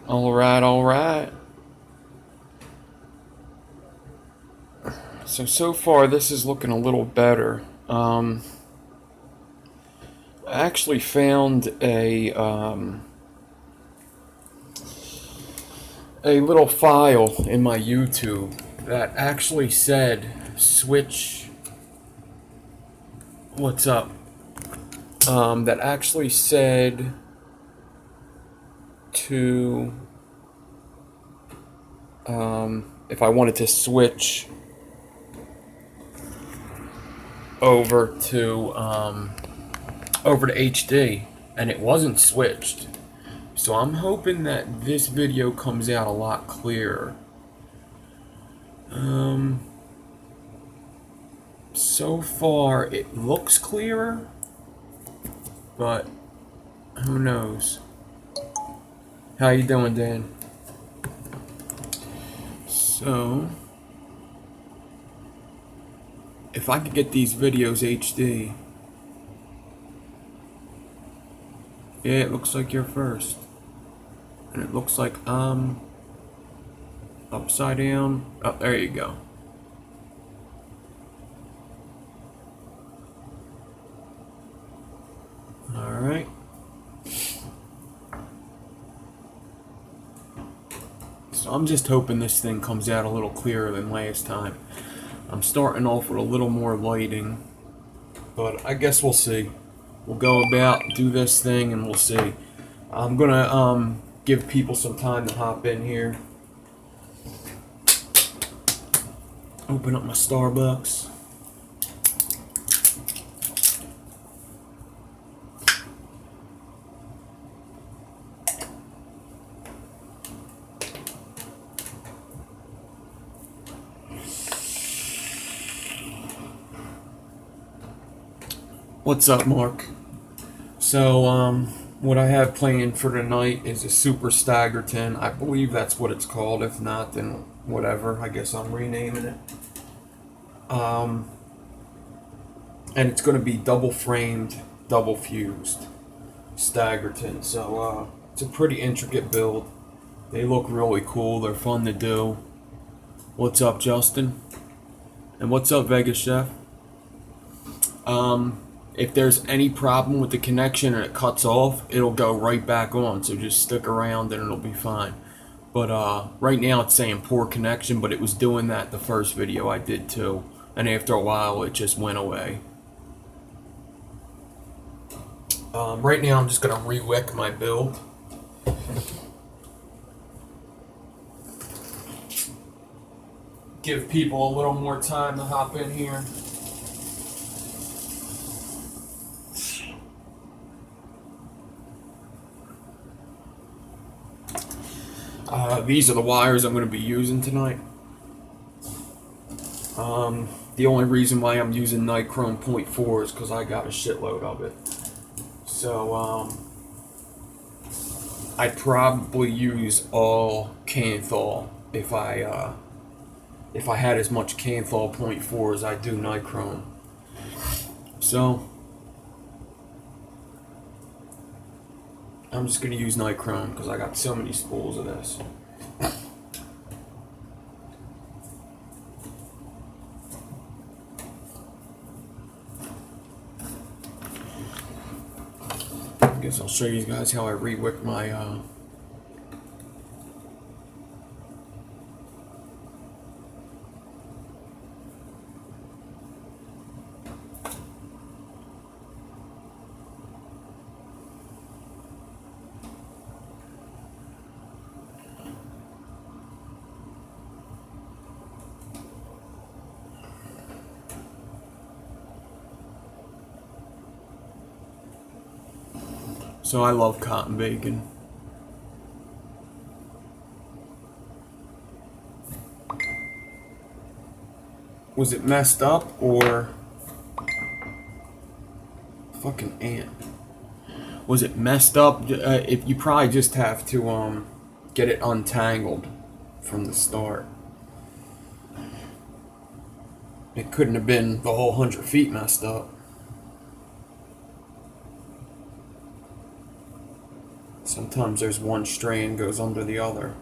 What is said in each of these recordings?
All right. So far this is looking a little better. I actually found a little file in my YouTube that actually said switch. What's up? That actually said to if I wanted to switch over to HD, and it wasn't switched. So I'm hoping that this video comes out a lot clearer. So far it looks clearer, but who knows? How you doing, Dan? So, if I could get these videos HD, yeah, it looks like you're first, and it looks like I'm upside down. Oh, there you go. All right. So I'm just hoping this thing comes out a little clearer than last time. I'm starting off with a little more lighting, but I guess we'll see. We'll go about, do this thing, and we'll see. I'm gonna give people some time to hop in here. Open up my Starbucks. What's up, Mark? So, what I have planned for tonight is a Super Staggerton. I believe that's what it's called. If not, then whatever. I guess I'm renaming it. And it's going to be double framed, double fused Staggerton. So, it's a pretty intricate build. They look really cool. They're fun to do. What's up, Justin? And what's up, Vegas Chef? If there's any problem with the connection and it cuts off, it'll go right back on. So just stick around and it'll be fine. But right now it's saying poor connection, but it was doing that the first video I did too. And after a while it just went away. Right now I'm just going to re-wick my build. Give people a little more time to hop in here. These are the wires I'm going to be using tonight. The only reason why I'm using nichrome 0.4 is because I got a shitload of it. So, I'd probably use all Canthal if I had as much Canthal 0.4 as I do nichrome. So, I'm just going to use nichrome because I got so many spools of this. I guess I'll show you guys how I re-wick my So I love cotton bacon. Was it messed up or fucking ant? Was it messed up? If you probably just have to get it untangled from the start. It couldn't have been the whole 100 feet messed up. Sometimes there's one strand goes under the other.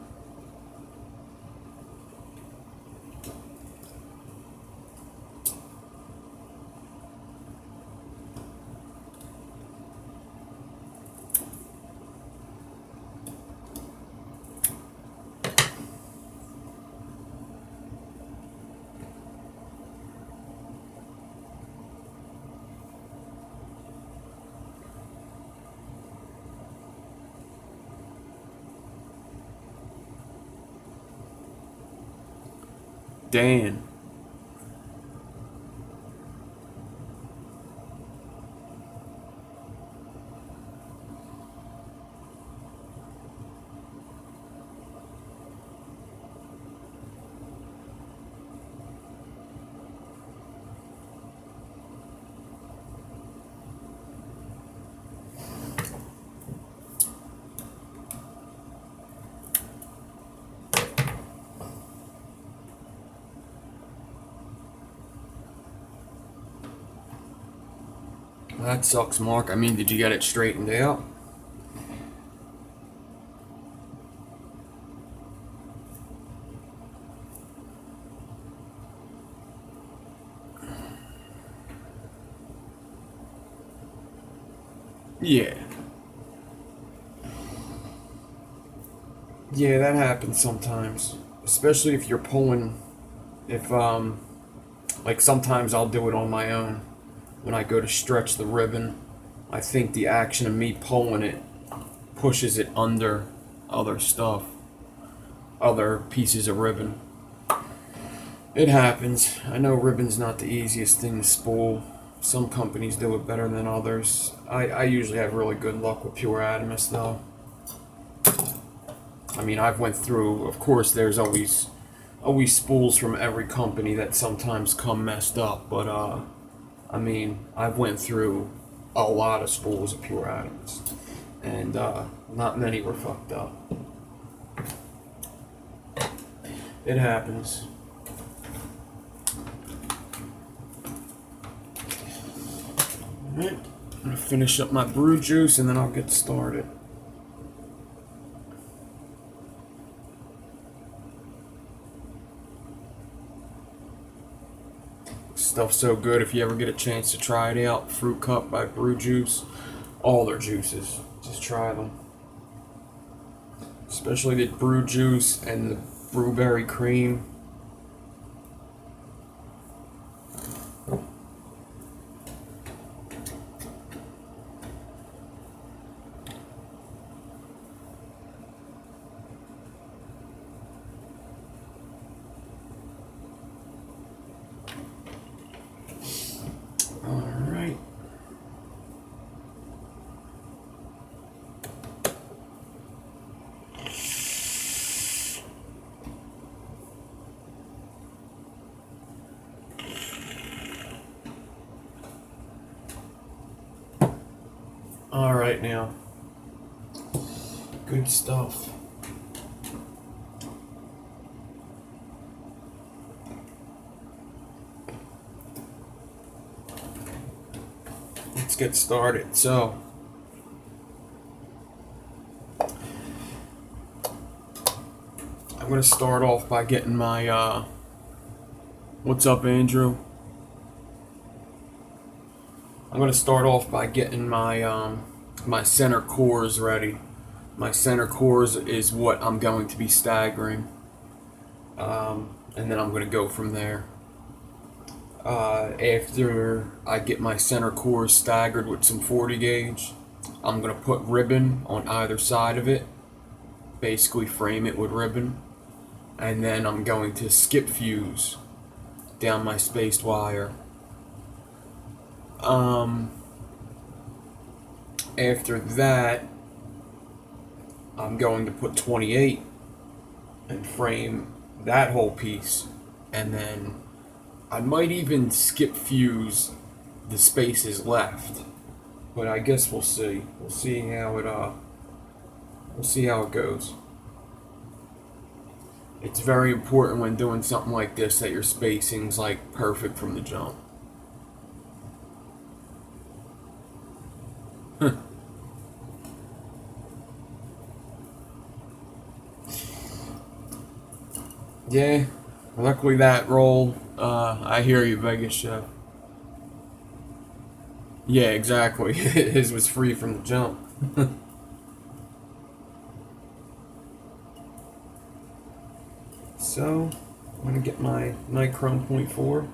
Dan. That sucks, Mark. I mean, did you get it straightened out? Yeah. Yeah, that happens sometimes. Especially if you're pulling, like sometimes I'll do it on my own. When I go to stretch the ribbon, I think the action of me pulling it pushes it under other stuff, other pieces of ribbon. It happens. I know ribbon's not the easiest thing to spool. Some companies do it better than others. I usually have really good luck with Pure Adamus though. I mean, I've went through, of course there's always spools from every company that sometimes come messed up, but I mean, I've went through a lot of spools of Pure Adamus, and not many were fucked up. It happens. Alright, I'm gonna finish up my brew juice and then I'll get started. Stuff's so good. If you ever get a chance to try it out, Fruit Cup by Brew Juice, all their juices, just try them. Especially the brew juice and the blueberry cream. Alright now. Good stuff. Let's get started. So, I'm going to start off by getting my, what's up, Andrew? I'm going to start off by getting my, my center cores ready. My center cores is what I'm going to be staggering. And then I'm going to go from there. After I get my center cores staggered with some 40 gauge, I'm going to put ribbon on either side of it. Basically frame it with ribbon. And then I'm going to skip fuse down my spaced wire. After that, I'm going to put 28 and frame that whole piece, and then I might even skip fuse the spaces left, but I guess we'll see. We'll see how it goes. It's very important when doing something like this that your spacing's like perfect from the jump. Yeah, luckily that roll, I hear you, Vegas Chef. Yeah, exactly. His was free from the jump. So, I'm going to get my Nichrome .4.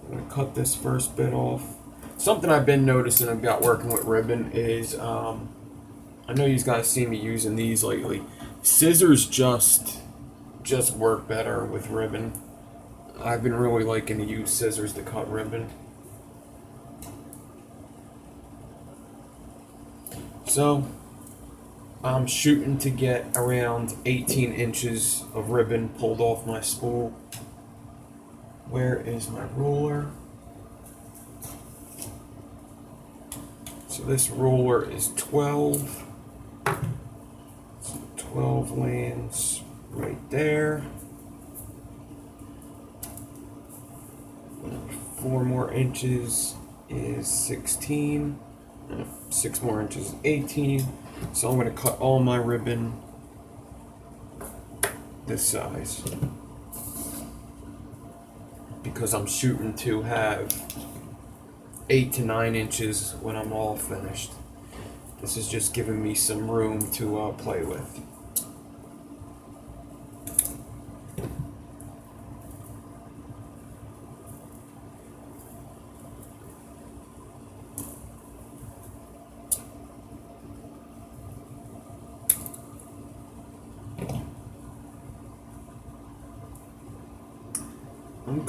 I'm going to cut this first bit off. Something I've been noticing about working with ribbon is, I know you guys see me using these lately. Scissors just work better with ribbon. I've been really liking to use scissors to cut ribbon. So, I'm shooting to get around 18 inches of ribbon pulled off my spool. Where is my ruler? So this ruler is 12. So 12 lands right there. 4 more inches is 16. 6 more inches is 18. So I'm going to cut all my ribbon this size, because I'm shooting to have 8 to 9 inches when I'm all finished. This is just giving me some room to play with. I'm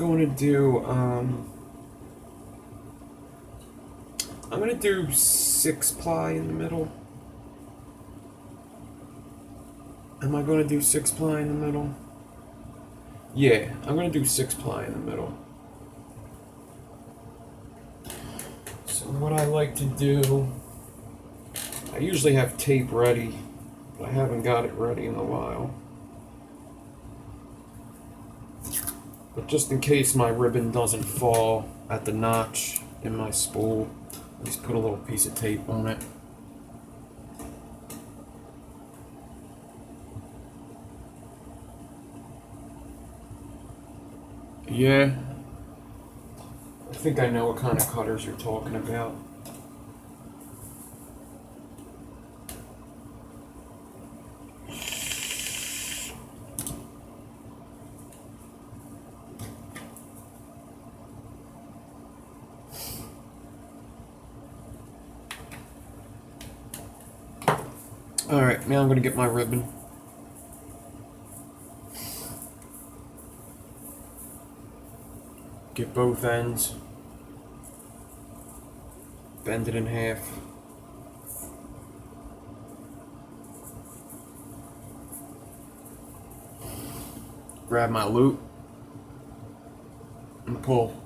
going to do 6 ply in the middle. Am I going to do 6 ply in the middle? Yeah, I'm going to do 6 ply in the middle. So what I like to do, I usually have tape ready, but I haven't got it ready in a while. But just in case my ribbon doesn't fall at the notch in my spool, I just put a little piece of tape on it. Yeah, I think I know what kind of cutters you're talking about. Alright, now I'm going to get my ribbon. Get both ends. Bend it in half. Grab my loop and pull.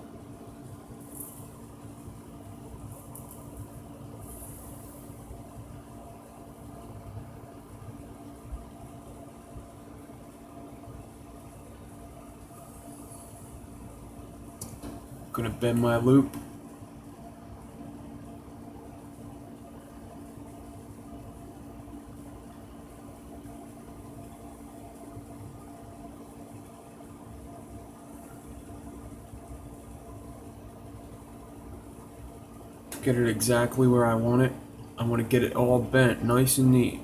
Gonna bend my loop. Get it exactly where I want it. I want to get it all bent, nice and neat.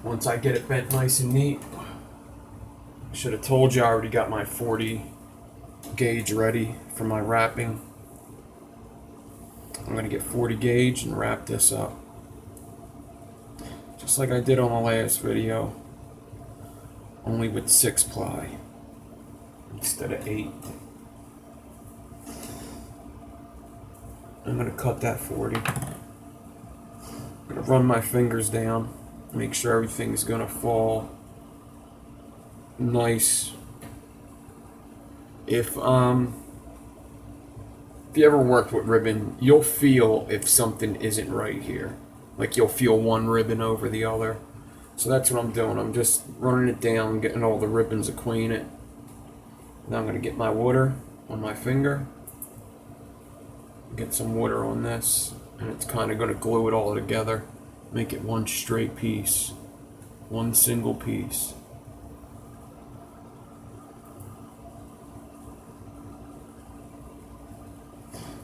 Once I get it bent nice and neat, I should have told you I already got my 40 gauge ready for my wrapping. I'm going to get 40 gauge and wrap this up. Just like I did on the last video, only with 6 ply instead of 8. I'm going to cut that 40. I'm going to run my fingers down, make sure everything's going to fall nice. If you ever worked with ribbon, you'll feel if something isn't right here. Like you'll feel one ribbon over the other. So that's what I'm doing. I'm just running it down, getting all the ribbons acquainted. Now I'm going to get my water on my finger. Get some water on this, and it's kind of going to glue it all together, make it one straight piece, one single piece.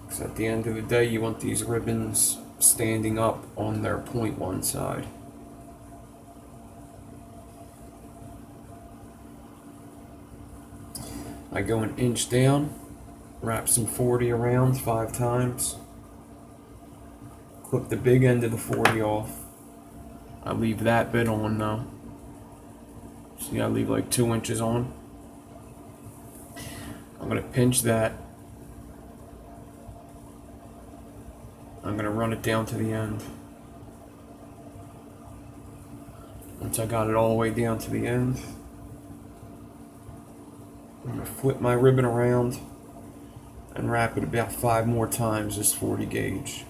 Because at the end of the day, you want these ribbons standing up on their point one side. I go an inch down, wrap some 40 around 5 times, clip the big end of the 40 off. I leave that bit on though. See, I leave like 2 inches on. I'm going to pinch that. I'm going to run it down to the end. Once I got it all the way down to the end, I'm going to flip my ribbon around and wrap it about 5 more times this 40 gauge.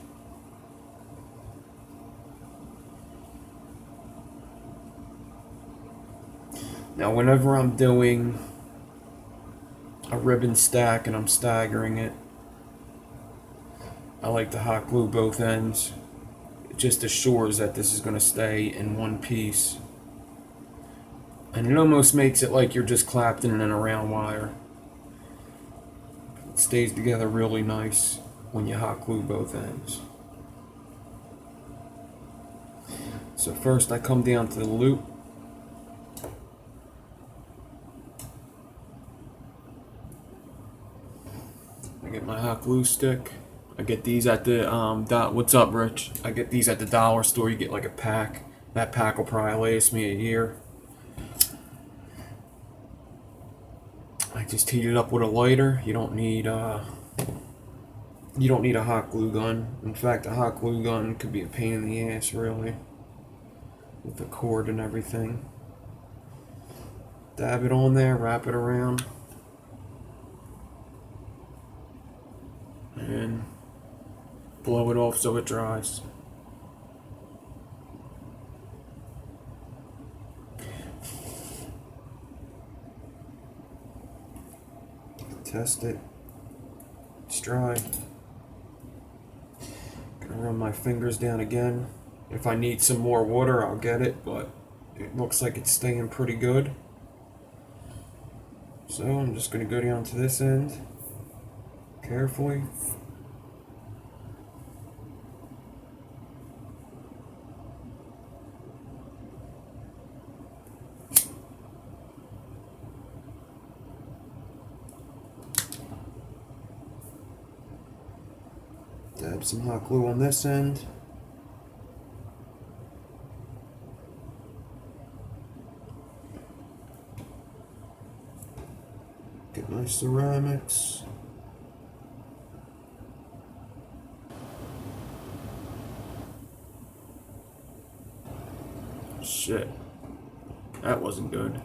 Now whenever I'm doing a ribbon stack and I'm staggering it, I like to hot glue both ends. It just assures that this is going to stay in one piece. And it almost makes it like you're just clapped in a round wire. It stays together really nice when you hot glue both ends. So first I come down to the loop. I get my hot glue stick. I get these at the what's up, Rich? I get these at the dollar store. You get like a pack. That pack will probably last me a year. I just heat it up with a lighter. You don't need a hot glue gun. In fact, a hot glue gun could be a pain in the ass, really, with the cord and everything. Dab it on there, wrap it around, and blow it off so it dries. Test it. It's dry. Gonna run my fingers down again. If I need some more water, I'll get it, but it looks like it's staying pretty good. So I'm just gonna go down to this end carefully. Dab some hot glue on this end. Get my ceramics. Shit. That wasn't good.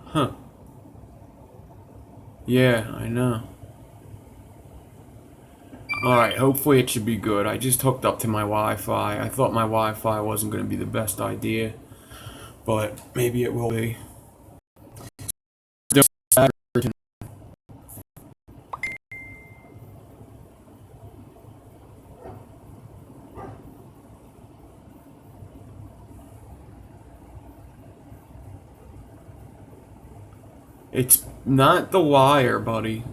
Huh. Yeah, I know. Alright, hopefully it should be good. I just hooked up to my Wi-Fi. I thought my Wi-Fi wasn't going to be the best idea, but maybe it will be. It's not the wire, buddy.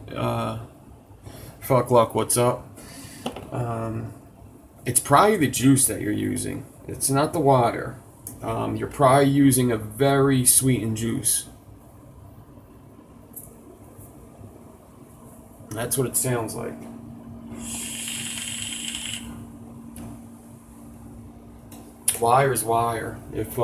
Fuck luck, what's up? It's probably the juice that you're using. It's not the wire. You're probably using a very sweetened juice. That's what it sounds like. Wire's wire. If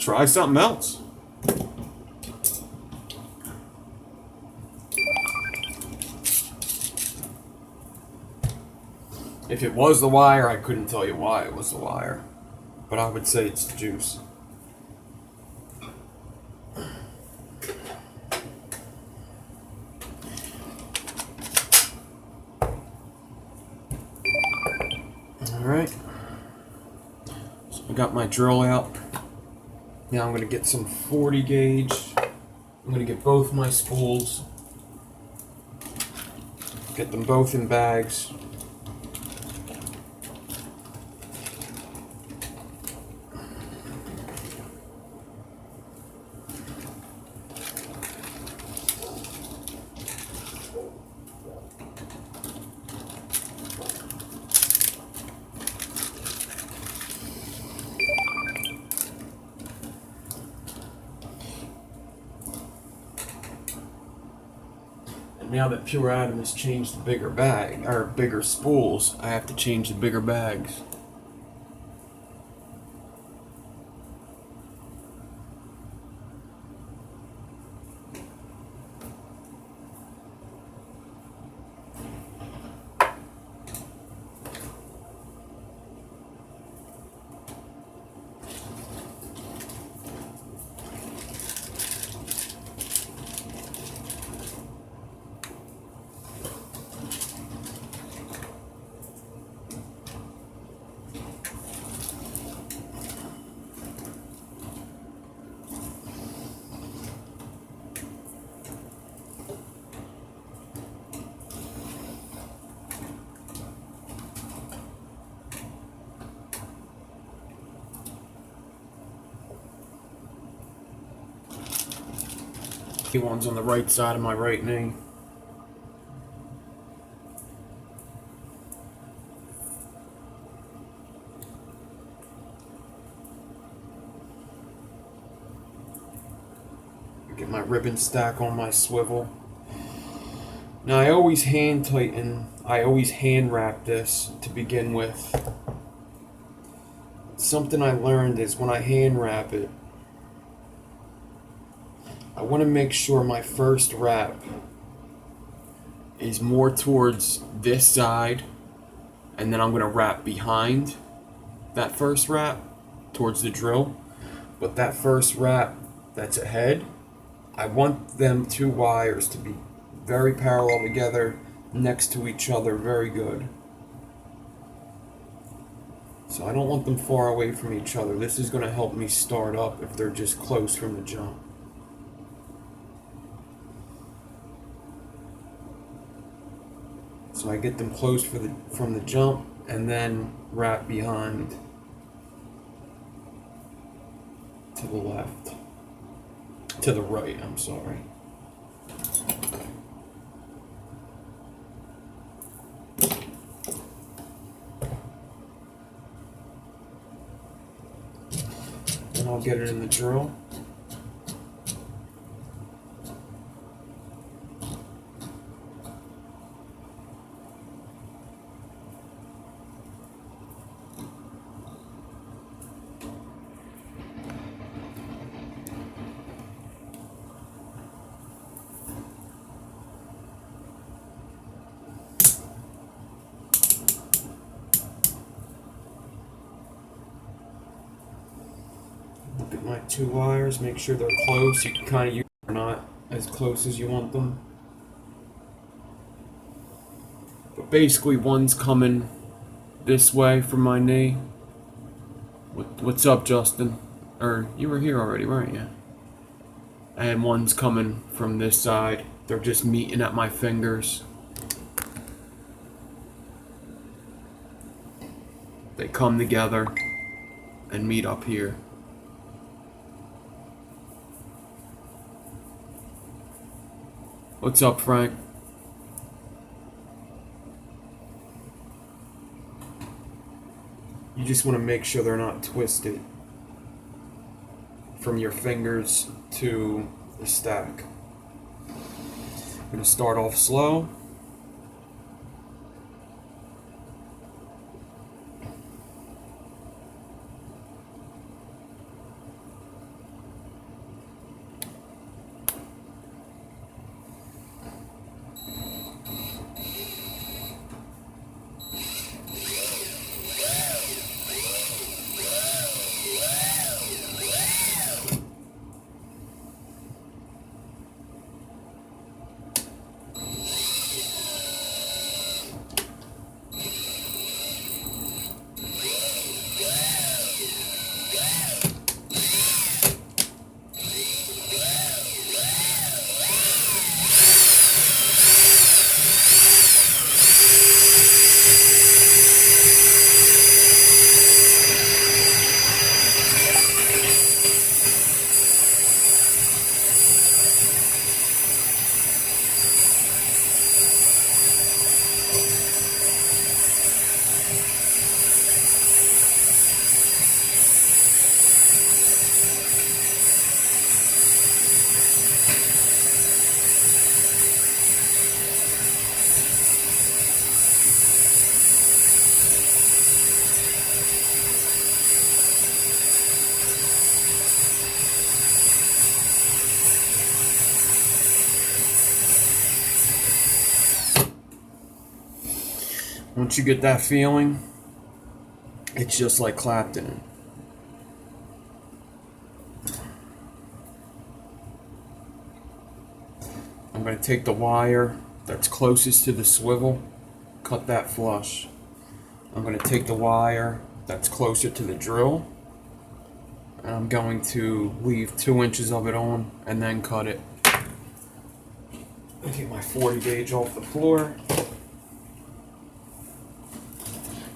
try something else. If it was the wire, I couldn't tell you why it was the wire, but I would say it's the juice. Alright, so I got my drill out. Now I'm going to get some 40 gauge. I'm going to get both my spools, get them both in bags. Now that Pure Atom has changed the bigger bag, or bigger spools, I have to change the bigger bags. One's on the right side of my right knee. Get my ribbon stack on my swivel. Now I always hand tighten, I always hand wrap this to begin with. Something I learned is when I hand wrap it, I want to make sure my first wrap is more towards this side, and then I'm going to wrap behind that first wrap towards the drill. But that first wrap that's ahead, I want them two wires to be very parallel together, next to each other, very good. So I don't want them far away from each other. This is going to help me start up if they're just close from the jump. So I get them close from the jump and then wrap behind to the left. To the right, I'm sorry. And I'll get it in the drill. Look at my two wires, make sure they're close. You can kind of use them, not as close as you want them. But basically one's coming this way from my knee. What's up, Justin? Or you were here already, weren't you? And one's coming from this side. They're just meeting at my fingers. They come together and meet up here. What's up, Frank? You just want to make sure they're not twisted from your fingers to the stack. I'm going to start off slow. Once you get that feeling, it's just like Clapton. I'm going to take the wire that's closest to the swivel, cut that flush. I'm going to take the wire that's closer to the drill, and I'm going to leave 2 inches of it on and then cut it. I get my 40 gauge off the floor.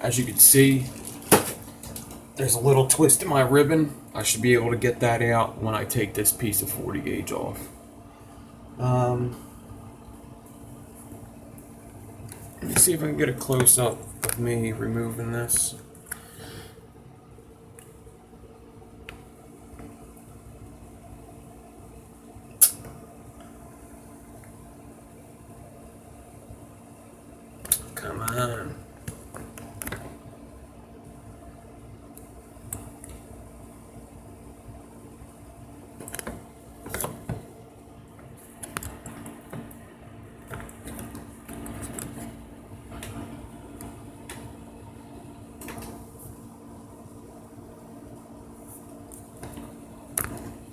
As you can see, there's a little twist in my ribbon. I should be able to get that out when I take this piece of 40 gauge off. Let me see if I can get a close up of me removing this. Come on.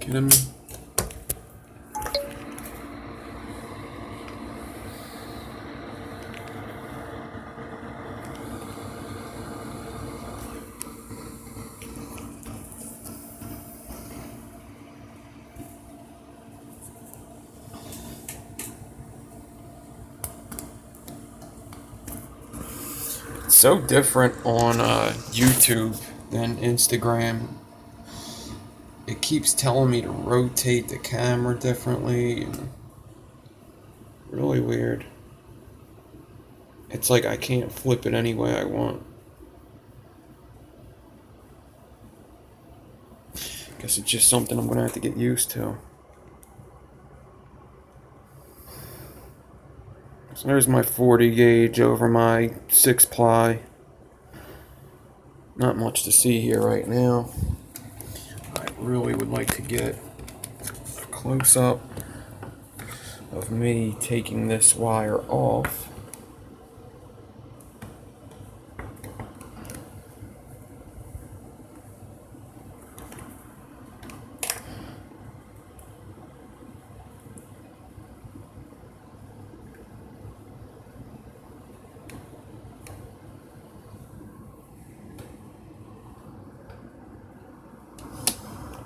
Get him. So different on YouTube than Instagram. It keeps telling me to rotate the camera differently. Really weird. It's like I can't flip it any way I want. Guess it's just something I'm going to have to get used to. So there's my 40 gauge over my 6-ply. Not much to see here right now. I really would like to get a close-up of me taking this wire off.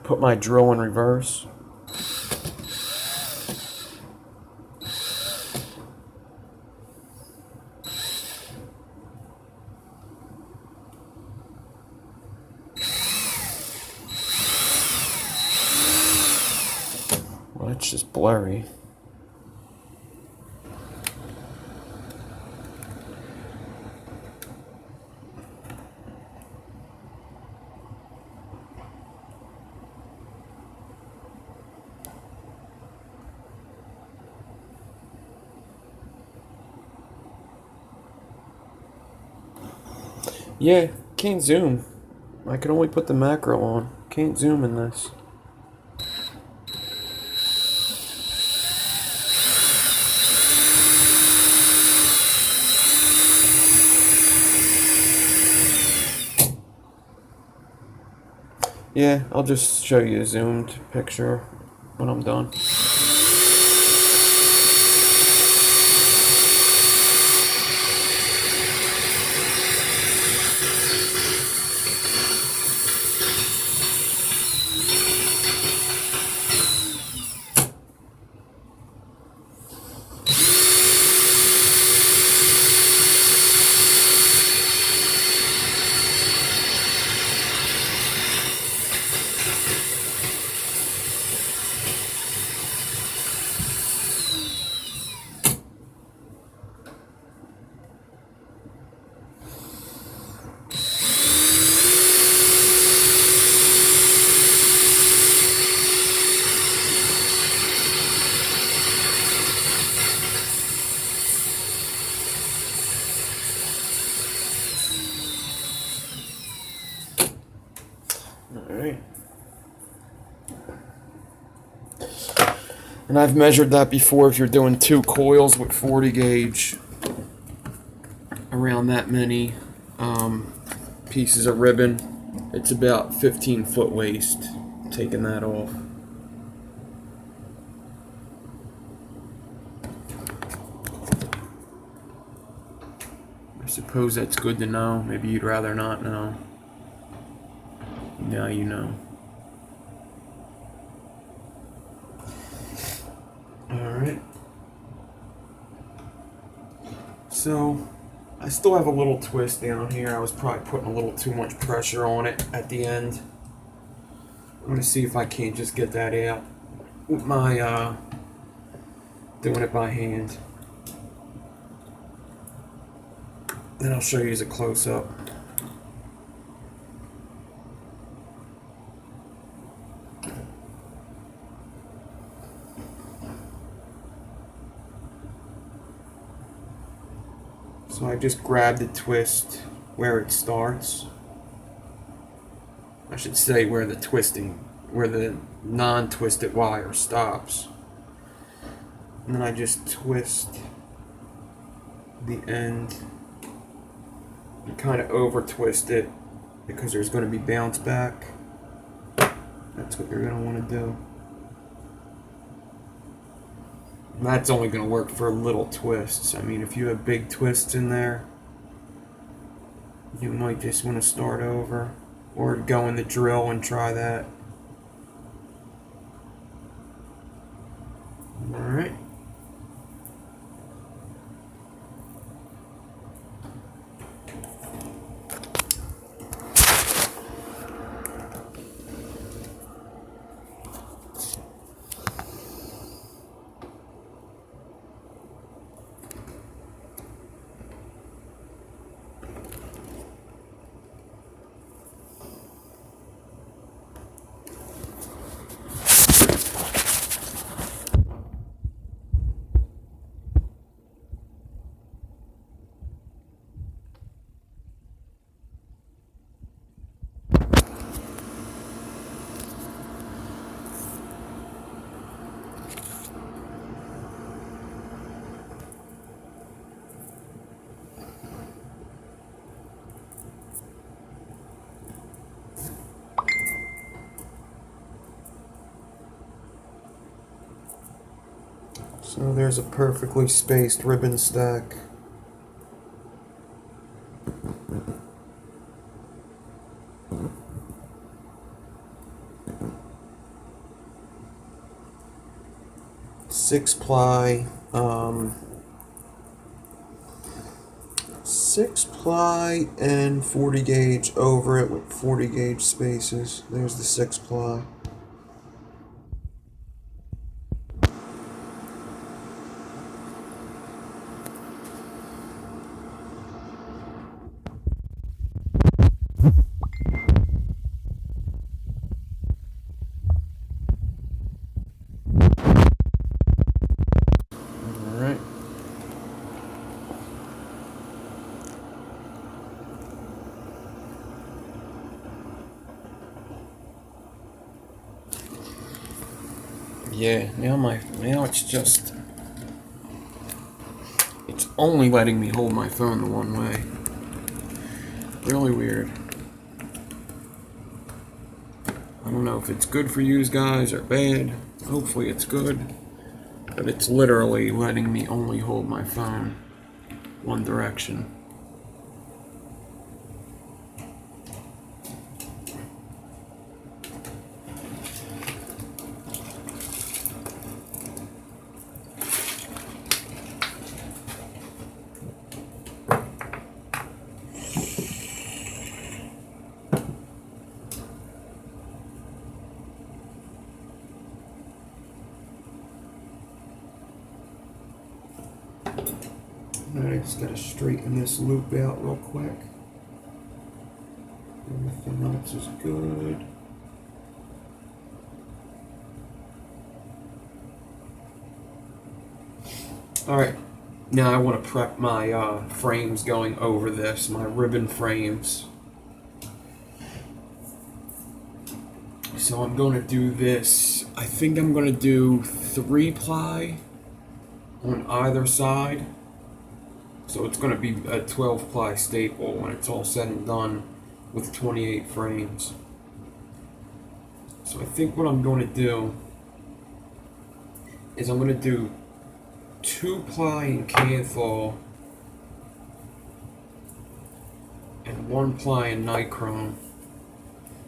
Put my drill in reverse. Well, it's just blurry. Yeah, can't zoom. I can only put the macro on. Can't zoom in this. Yeah, I'll just show you a zoomed picture when I'm done. Alright. And I've measured that before if you're doing 2 coils with 40 gauge. A around that many pieces of ribbon. It's about 15-foot waste, taking that off. I suppose that's good to know. Maybe you'd rather not know. Now you know. Alright. So, I still have a little twist down here. I was probably putting a little too much pressure on it at the end. I'm going to see if I can't just get that out with my, doing it by hand. Then I'll show you as a close-up. So I just grab the twist where it starts. I should say where the non-twisted wire stops. And then I just twist the end and kind of over twist it because there's going to be bounce back. That's what you're going to want to do. And that's only going to work for little twists. I mean, if you have big twists in there, you might just want to start over or go in the drill and try that. Alright. So there's a perfectly spaced ribbon stack. Six ply and 40 gauge over it with 40 gauge spaces. There's the 6 ply. Yeah, now it's only letting me hold my phone the one way. Really weird. I don't know if it's good for you guys or bad. Hopefully it's good. But it's literally letting me only hold my phone one direction. Alright, I just gotta straighten this loop out real quick. Everything else is good. Alright, now I want to prep my frames going over this, my ribbon frames. So I'm going to do this, I think I'm going to do 3 ply on either side. So it's going to be a 12 ply staple when it's all said and done with 28 frames. So I think what I'm going to do is I'm going to do 2 ply in Kanthal and 1 ply in nichrome.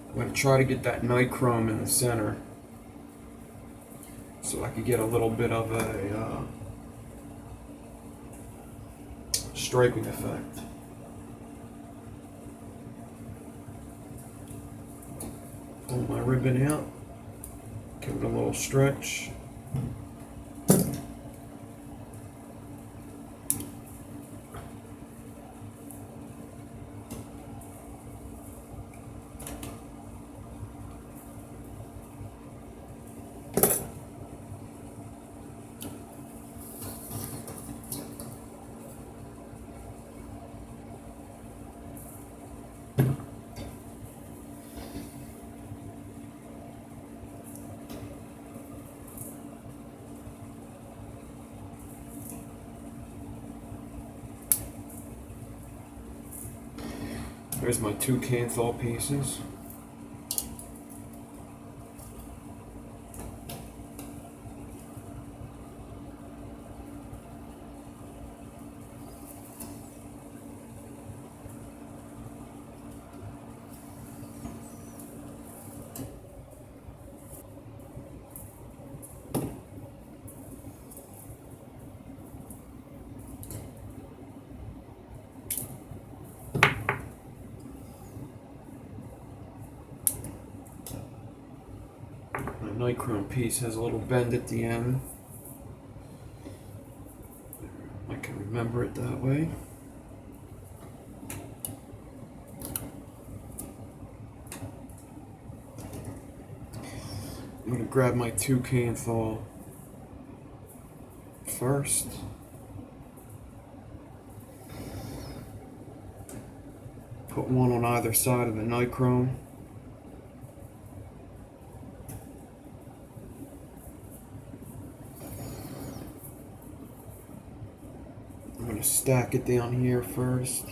I'm going to try to get that nichrome in the center so I can get a little bit of a striping effect. Pull my ribbon out, give it a little stretch. There's my 2 Kanthal pieces. My nichrome piece has a little bend at the end. I can remember it that way. I'm going to grab my 2 Kanthal first. Put one on either side of the nichrome. I'm going to stack it down here first.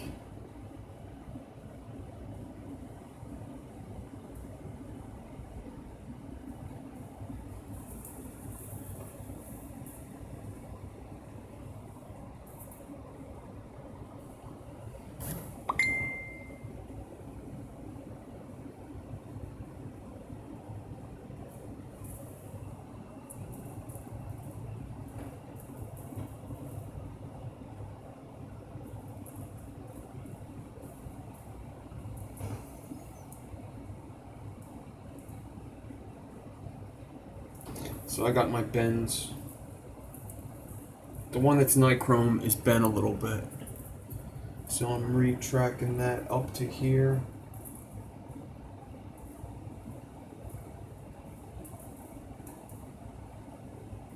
So I got my bends. The one that's nichrome is bent a little bit. So I'm retracting that up to here.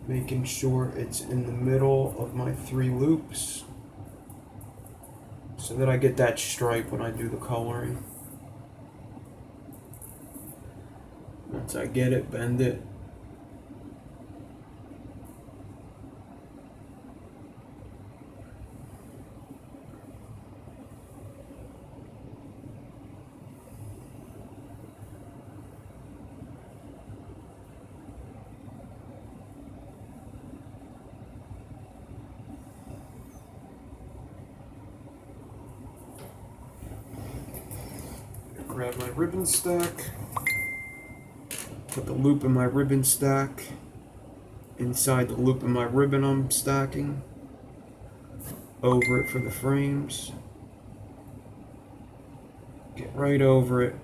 Making sure it's in the middle of my 3 loops so that I get that stripe when I do the coloring. Once I get it, bend it. Grab my ribbon stack, put the loop in my ribbon stack inside the loop in my ribbon I'm stacking, over it for the frames, get right over it,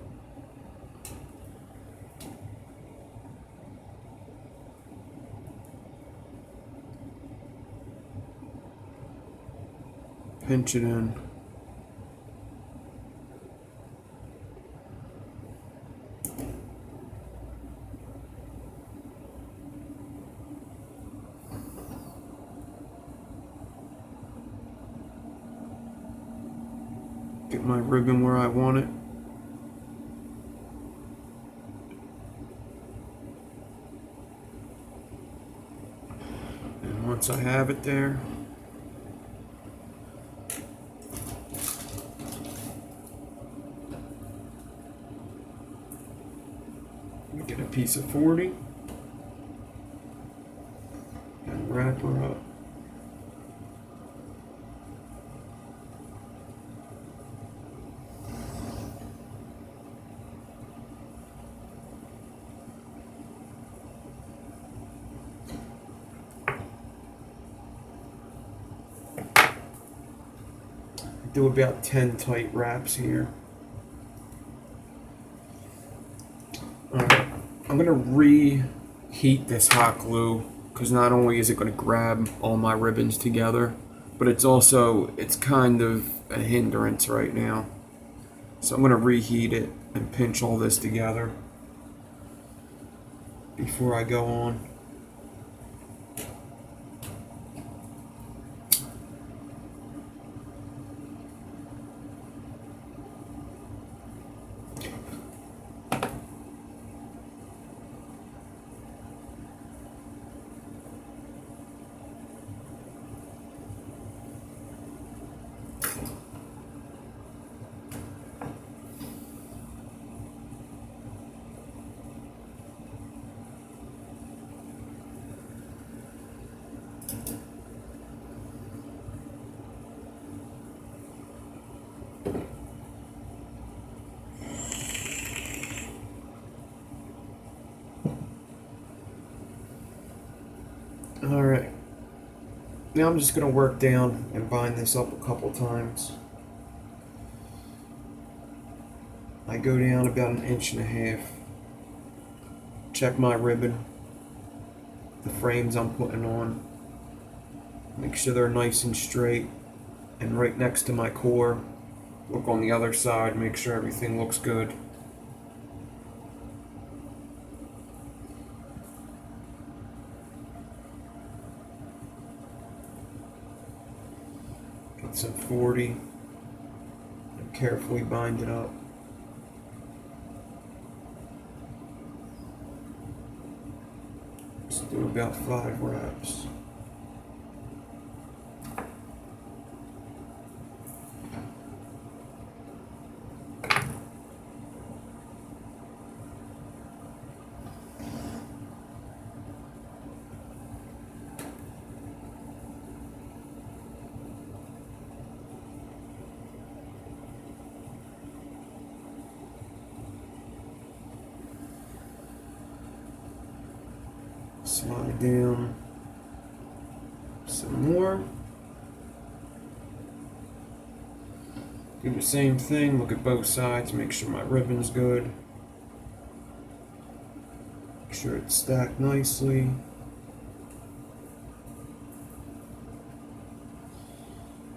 pinch it in. Get my ribbon where I want it. And once I have it there, piece of 40 and wrap her up. Do about 10 tight wraps here. Alright, I'm going to reheat this hot glue because not only is it going to grab all my ribbons together, but it's kind of a hindrance right now. So I'm going to reheat it and pinch all this together before I go on. Alright, now I'm just going to work down and bind this up a couple times. I go down about 1.5 inches. Check my ribbon, the frames I'm putting on. Make sure they're nice and straight and right next to my core. Look on the other side, make sure everything looks good. Get some 40 and carefully bind it up. Let's do about 5 wraps. Slide down some more. Do the same thing, look at both sides, make sure my ribbon's good. Make sure it's stacked nicely.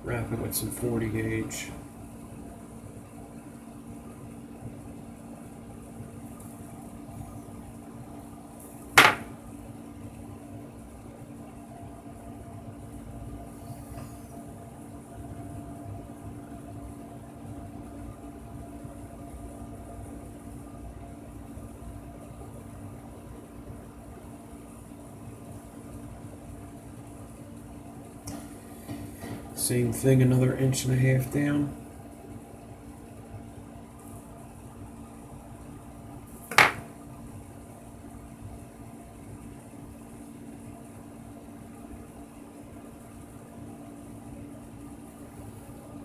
Wrap it with some 40 gauge. Same thing, another 1.5 inches down.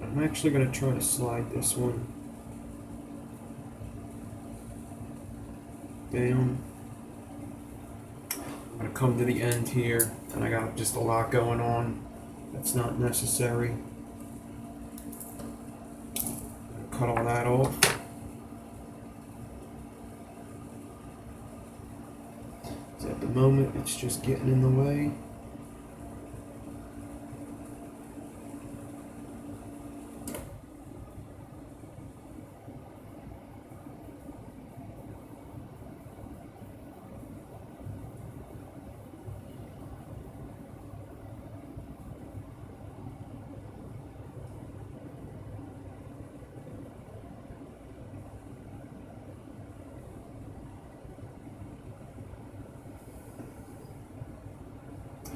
I'm actually going to try to slide this one down. I'm going to come to the end here, and I got just a lot going on. That's not necessary. Cut all that off. So at the moment, it's just getting in the way.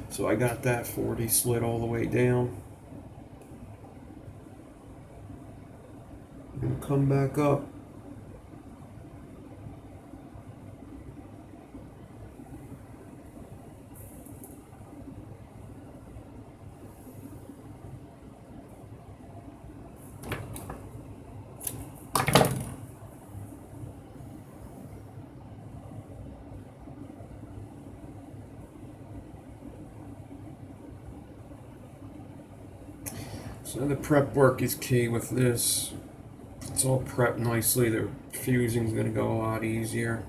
So I got that 40 slid all the way down. I'm going to come back up. So the prep work is key with this. It's all prepped nicely. The fusing's going to go a lot easier.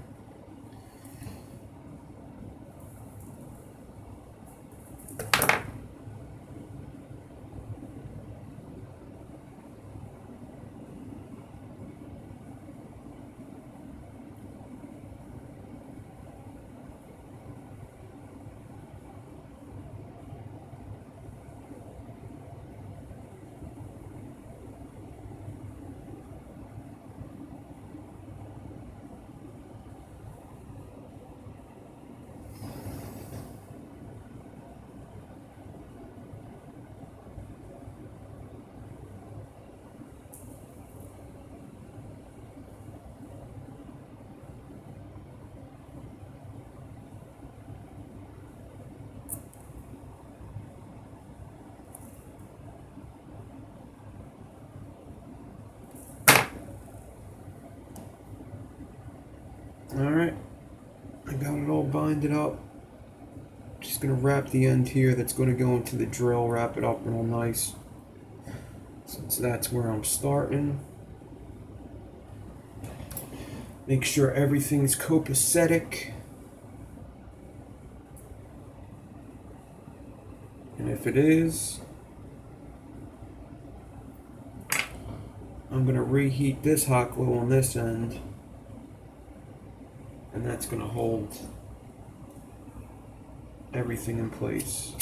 Alright, I got it all binded up. Just going to wrap the end here that's going to go into the drill, wrap it up real nice. Since that's where I'm starting. Make sure everything's copacetic. And if it is, I'm going to reheat this hot glue on this end. And that's going to hold everything in place.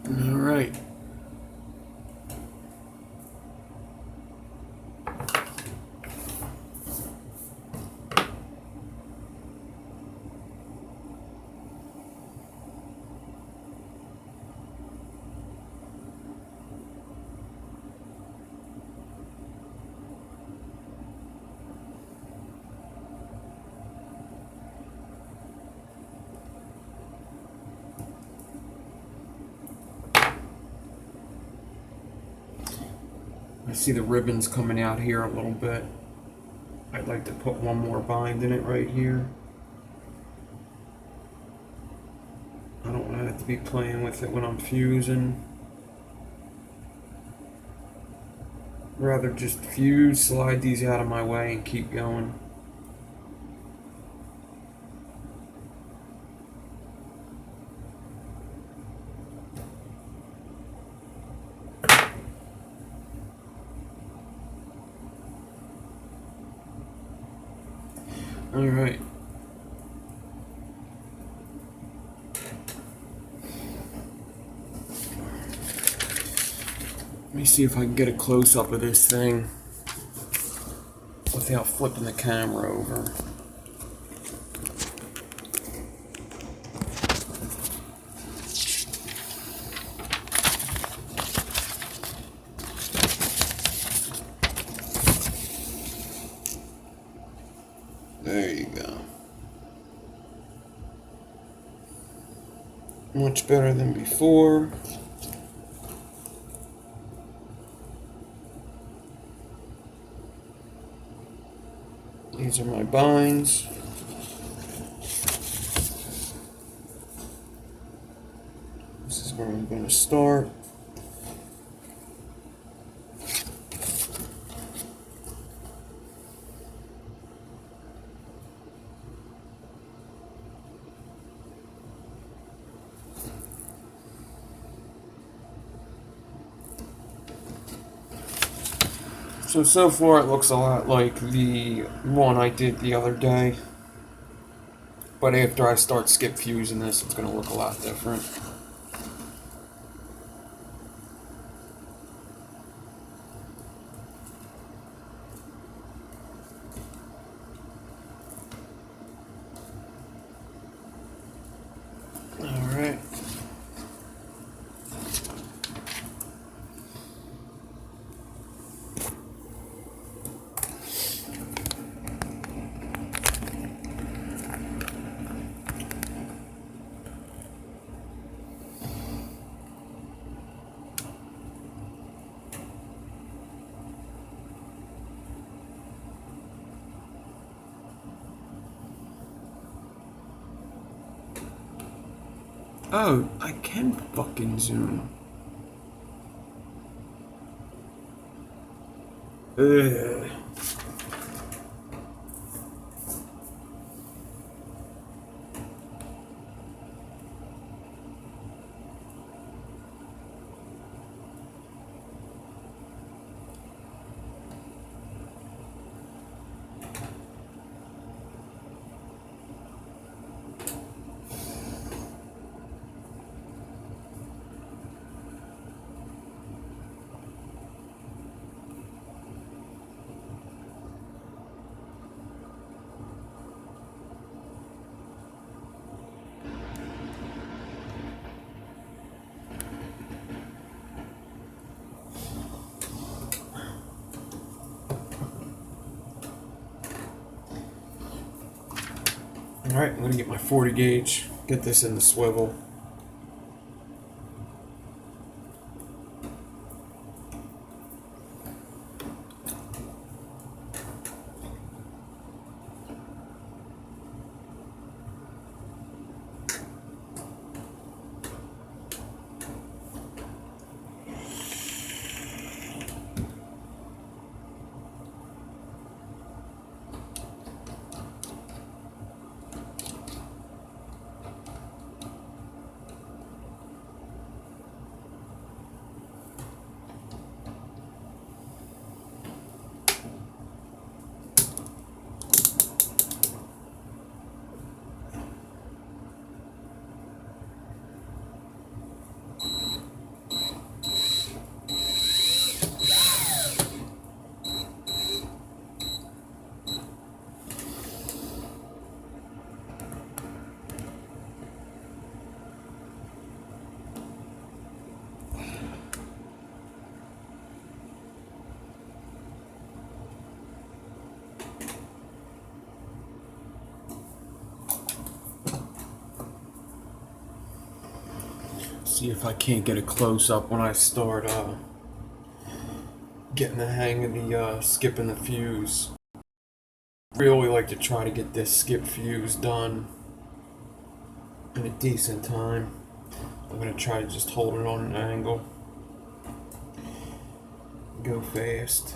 All right. I see the ribbons coming out here a little bit. I'd like to put one more bind in it right here. I don't want to have to be playing with it when I'm fusing. Rather just fuse, slide these out of my way, and keep going. All right. Let me see if I can get a close-up of this thing without flipping the camera over. There you go. Much better than before. These are my binds. This is where I'm going to start. So far it looks a lot like the one I did the other day. But after I start skip fusing this, it's going to look a lot different. Alright. Oh, I can fucking zoom. Ugh. Alright, I'm gonna get my 40 gauge, get this in the swivel. See if I can't get a close up when I start getting the hang of the skipping the fuse. Really like to try to get this skip fuse done in a decent time. I'm gonna try to just hold it on an angle. Go fast.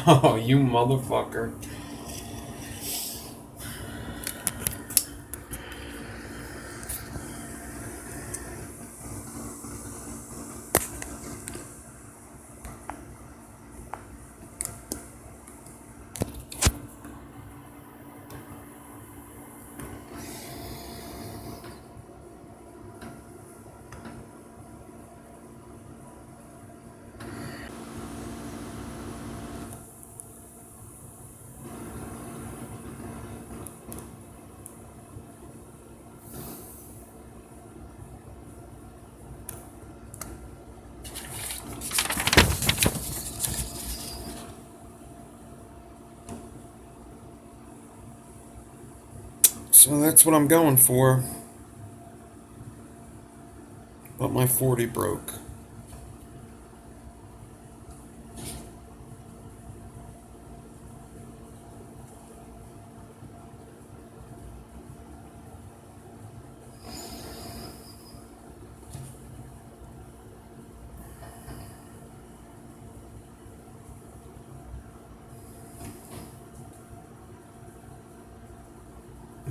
Oh, you motherfucker. So that's what I'm going for. But my 40 broke.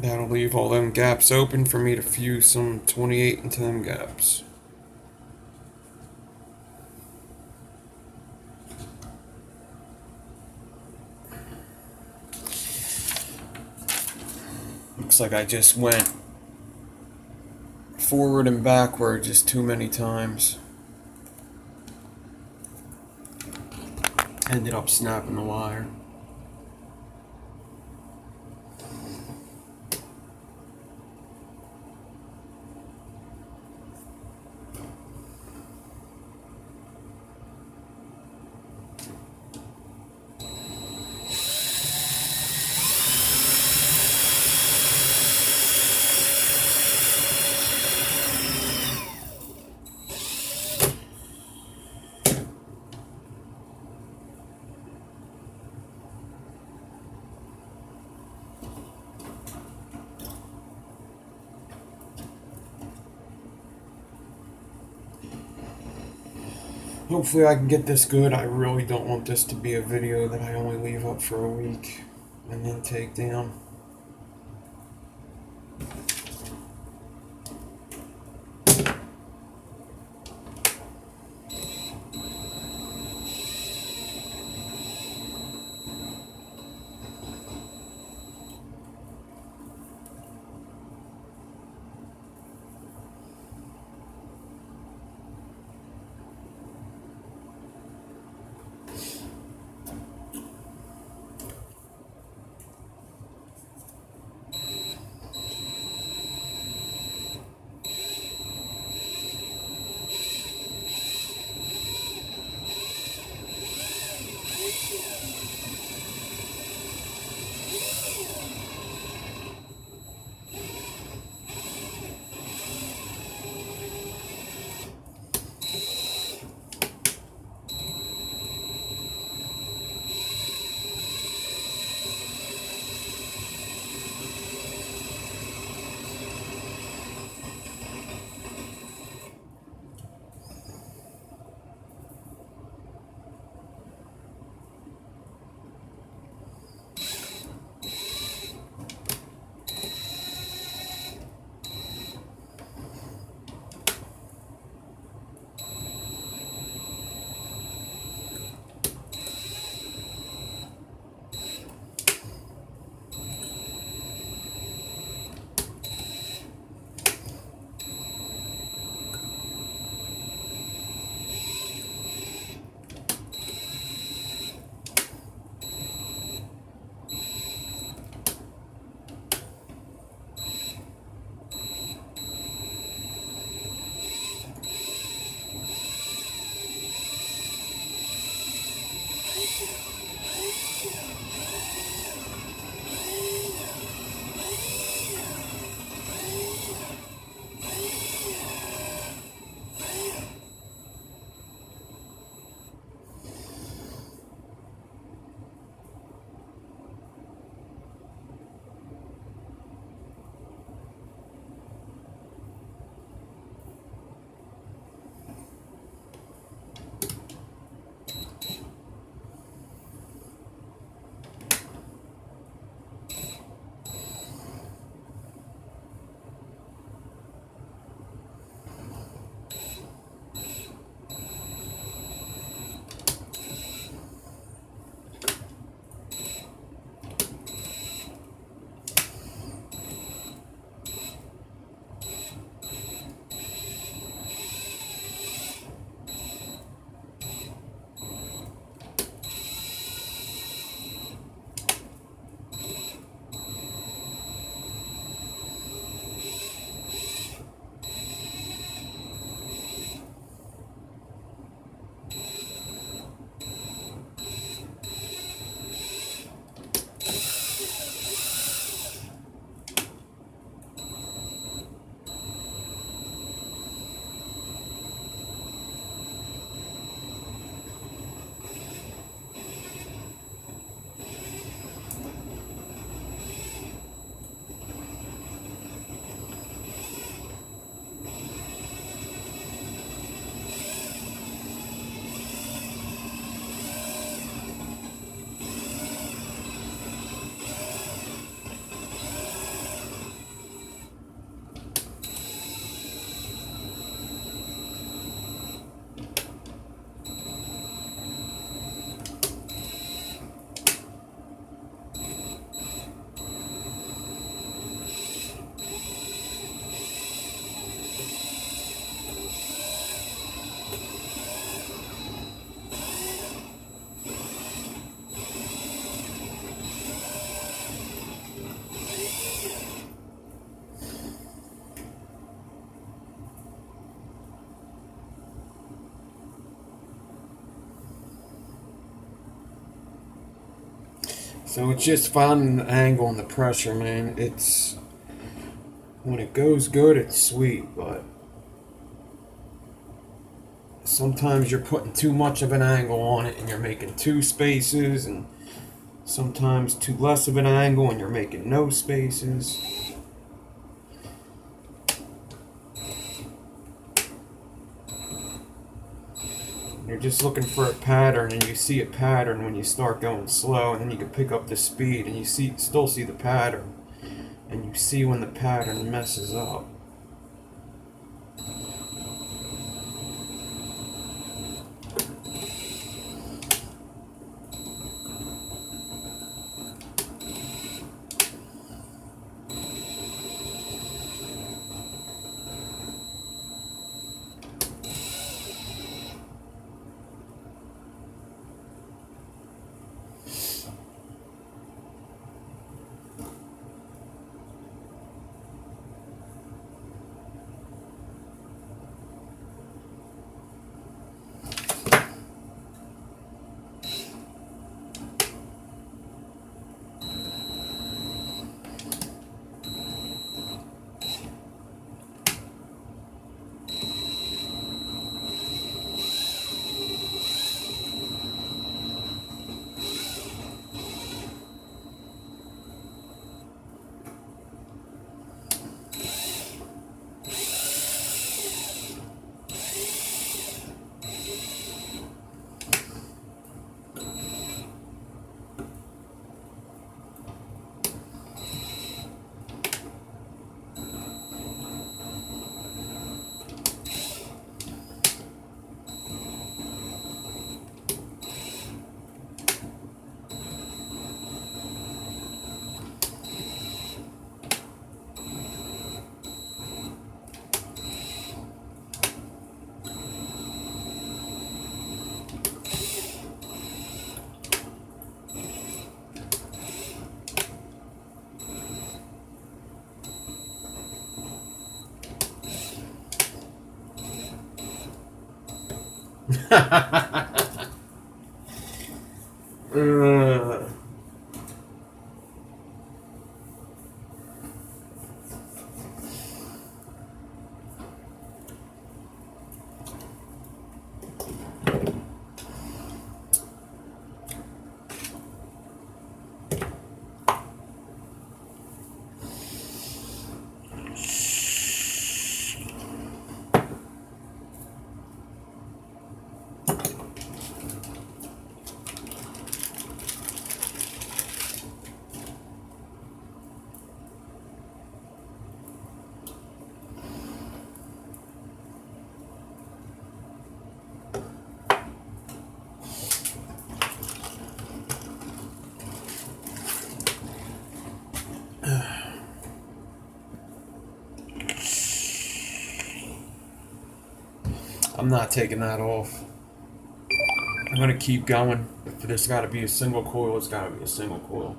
That'll leave all them gaps open for me to fuse some 28 into them gaps. Looks like I just went forward and backward just too many times. Ended up snapping the wire. Hopefully I can get this good. I really don't want this to be a video that I only leave up for a week and then take down. So it's just finding the angle and the pressure, man. It's when it goes good, it's sweet, but sometimes you're putting too much of an angle on it and you're making two spaces, and sometimes too less of an angle and you're making no spaces. You're just looking for a pattern, and you see a pattern when you start going slow, and then you can pick up the speed and you still see the pattern, and you see when the pattern messes up. uh. I'm not taking that off. I'm gonna keep going. If there's gotta be a single coil, it's gotta be a single coil.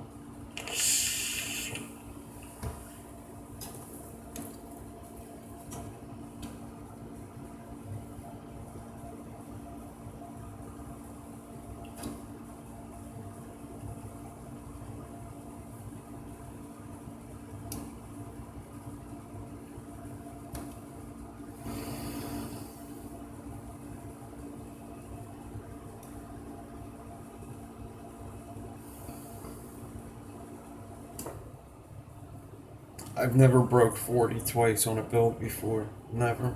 I've never broke 40 twice on a build before. Never.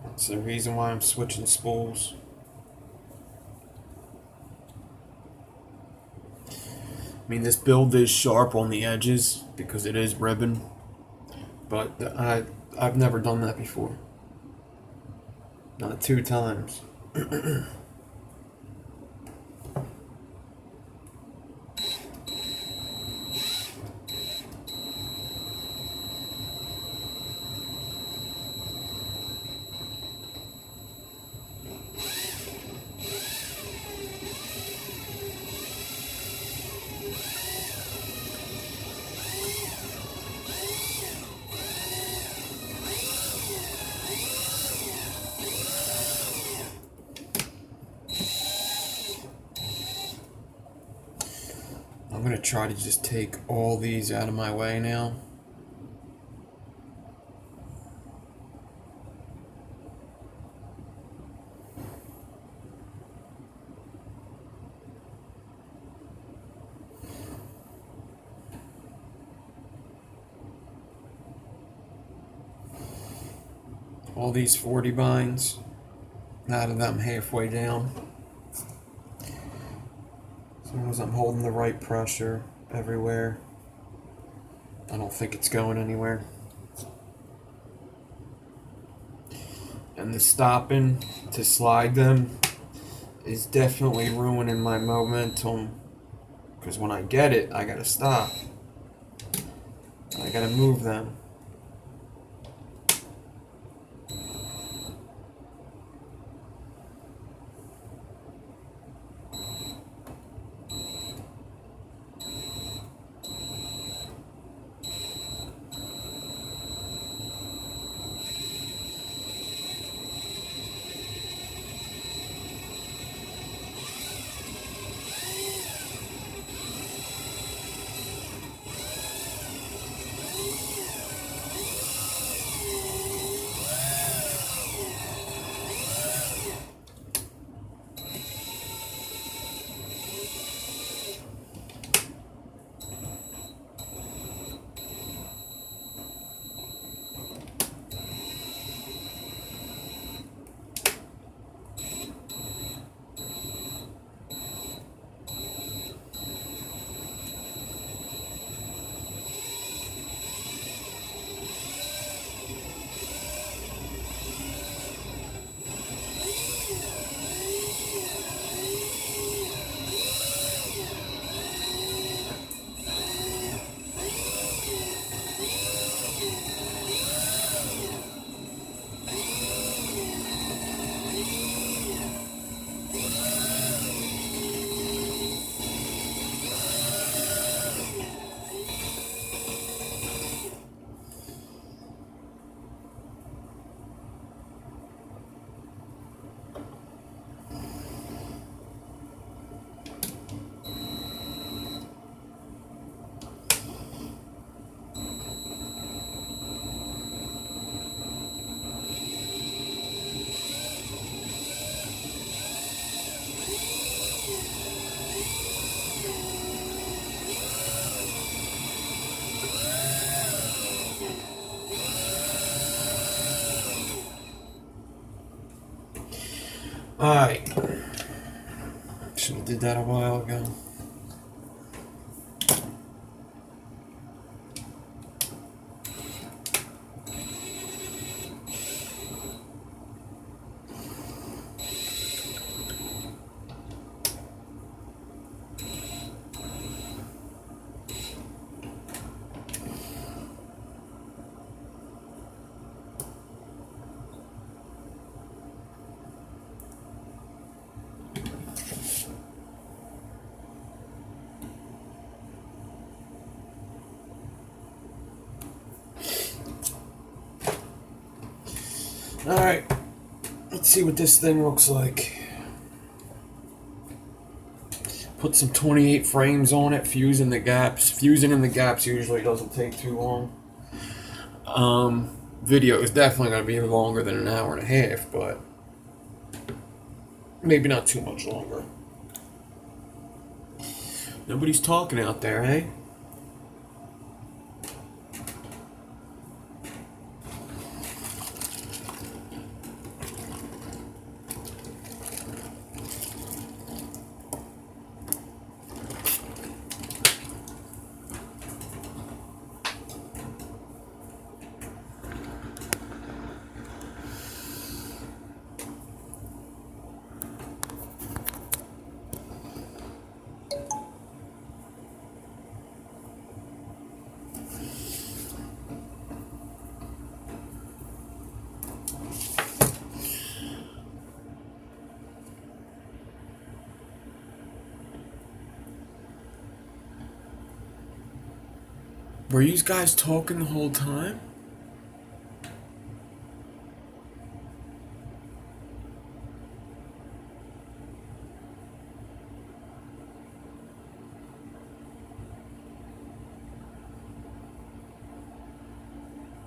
That's the reason why I'm switching spools. I mean, this build is sharp on the edges because it is ribbon, but I've never done that before. Not 2 times. I'm going to try to just take all these out of my way now. All these 40 binds, out of them halfway down. As long as I'm holding the right pressure everywhere, I don't think it's going anywhere. And the stopping to slide them is definitely ruining my momentum, because when I get it, I gotta stop. I gotta move them. Alright. Should have did that a while ago. Alright, let's see what this thing looks like. Put some 28 frames on it, fusing the gaps. Fusing in the gaps usually doesn't take too long. Video is definitely going to be longer than an hour and a half, but maybe not too much longer. Nobody's talking out there, eh? Were you guys talking the whole time?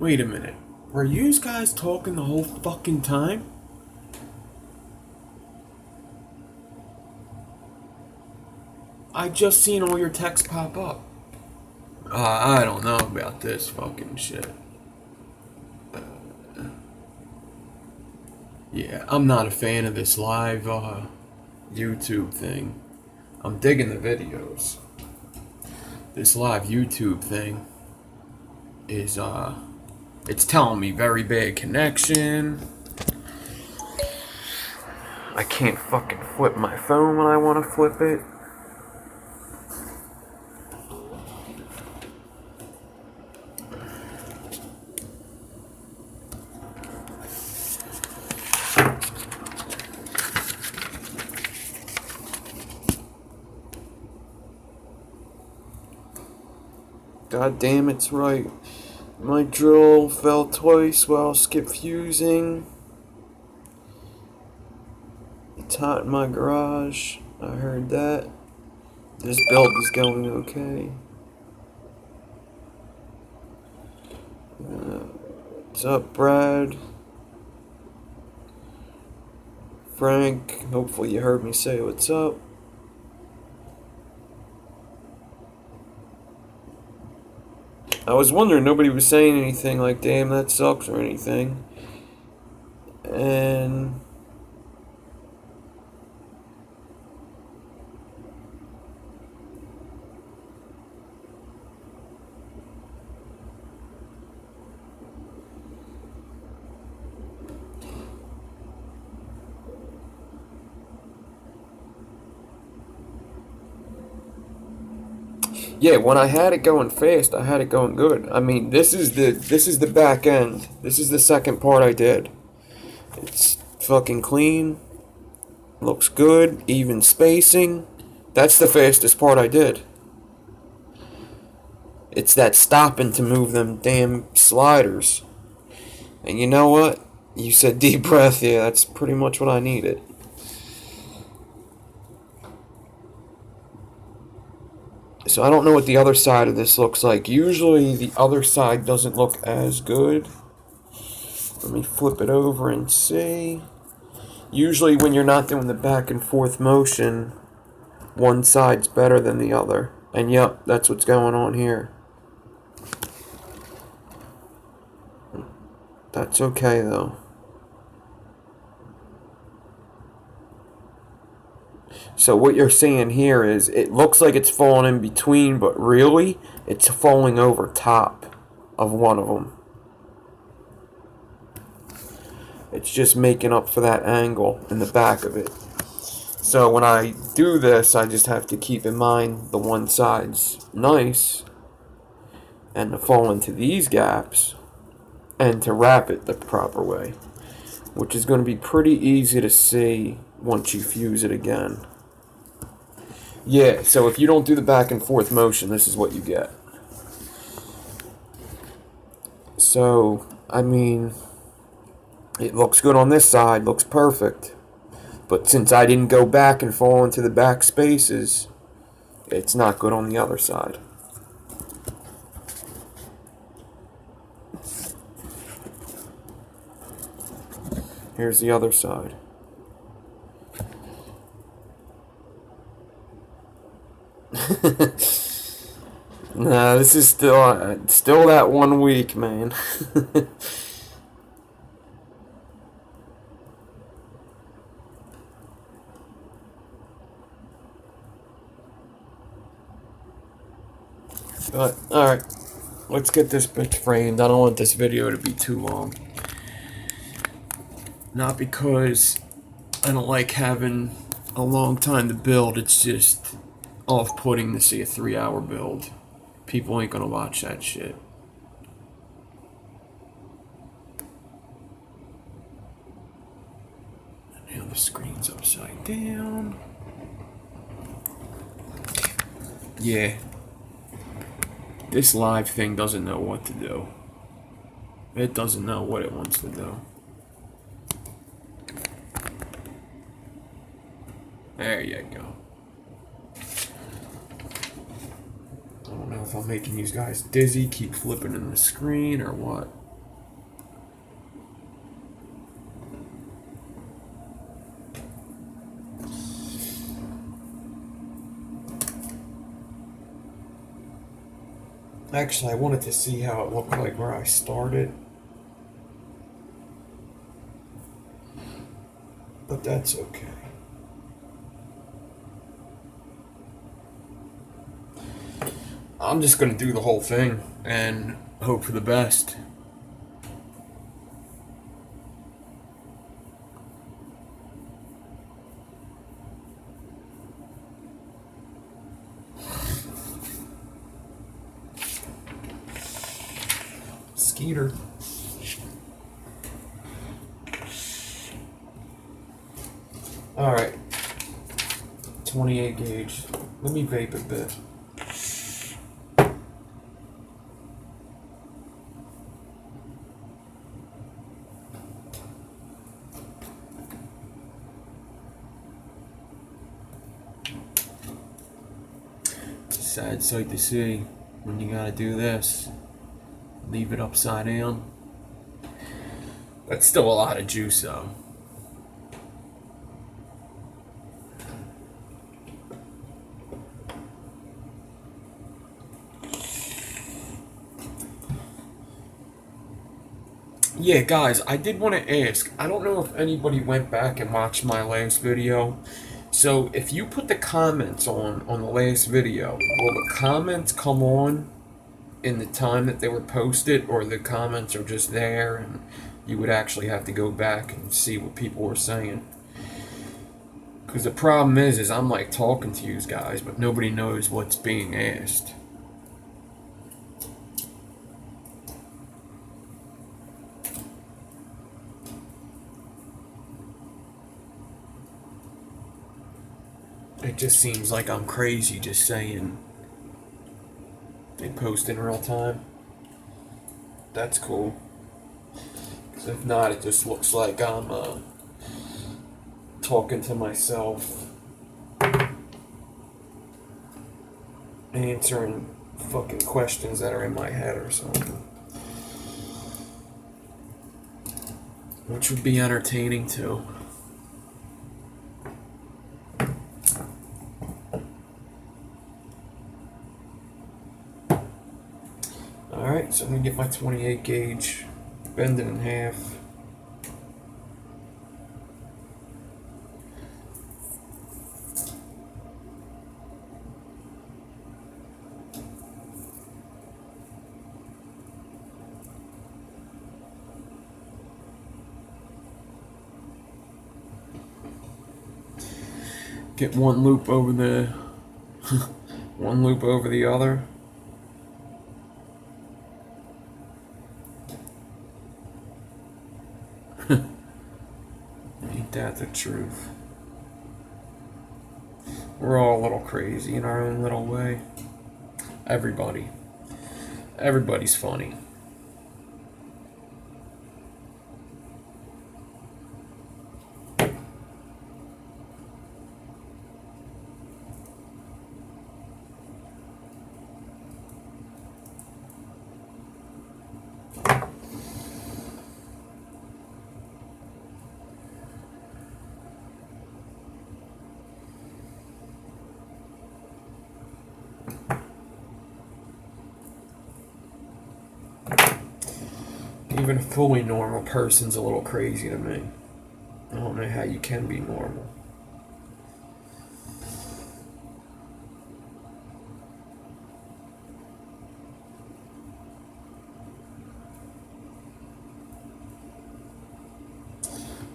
Wait a minute. Were you guys talking the whole fucking time? I just seen all your texts pop up. I don't know about this fucking shit. Yeah, I'm not a fan of this live YouTube thing. I'm digging the videos. This live YouTube thing is it's telling me very bad connection. I can't fucking flip my phone when I want to flip it. God damn, it's right. My drill fell twice while skip fusing. It's hot in my garage. I heard that. This build is going okay. What's up, Brad? Frank, hopefully you heard me say what's up. I was wondering, nobody was saying anything like, damn, that sucks or anything. And yeah, when I had it going fast, I had it going good. I mean, this is the back end. This is the second part I did. It's fucking clean. Looks good. Even spacing. That's the fastest part I did. It's that stopping to move them damn sliders. And you know what? You said deep breath. Yeah, that's pretty much what I needed. So I don't know what the other side of this looks like. Usually the other side doesn't look as good. Let me flip it over and see. Usually when you're not doing the back and forth motion, one side's better than the other. And yep, that's what's going on here. That's okay though. So what you're seeing here is it looks like it's falling in between, but really it's falling over top of one of them. It's just making up for that angle in the back of it. So when I do this, I just have to keep in mind the one side's nice and to fall into these gaps and to wrap it the proper way, which is going to be pretty easy to see once you fuse it again. Yeah, so if you don't do the back and forth motion, this is what you get. So, I mean, it looks good on this side, looks perfect. But since I didn't go back and fall into the back spaces, it's not good on the other side. Here's the other side. Nah, this is still that 1 week, man. But alright, let's get this bitch framed. I don't want this video to be too long. Not because I don't like having a long time to build, it's just off-putting to see a 3-hour build. People ain't gonna watch that shit. Now the screen's upside down. Yeah. This live thing doesn't know what to do. It doesn't know what it wants to do. There you go. I don't know if I'm making these guys dizzy, keep flipping in the screen, or what. Actually, I wanted to see how it looked like where I started. But that's okay. I'm just going to do the whole thing and hope for the best. Skeeter. Alright. 28 gauge. Let me vape a bit. It's a sad sight to see when you gotta do this. Leave it upside down. That's still a lot of juice though. Yeah, guys, I did want to ask. I don't know if anybody went back and watched my last video. So if you put the comments on the last video, will the comments come on in the time that they were posted, or the comments are just there and you would actually have to go back and see what people were saying? Because the problem is I'm like talking to you guys, but nobody knows what's being asked. It just seems like I'm crazy just saying they post in real time. That's cool. Because if not, it just looks like I'm talking to myself, answering fucking questions that are in my head or something. Which would be entertaining too. Alright, so I'm going to get my 28 gauge, bend it in half. Get one loop over the one loop over the other. Ain't that the truth? We're all a little crazy in our own little way. Everybody's funny. Even a fully normal person's a little crazy to me. I don't know how you can be normal.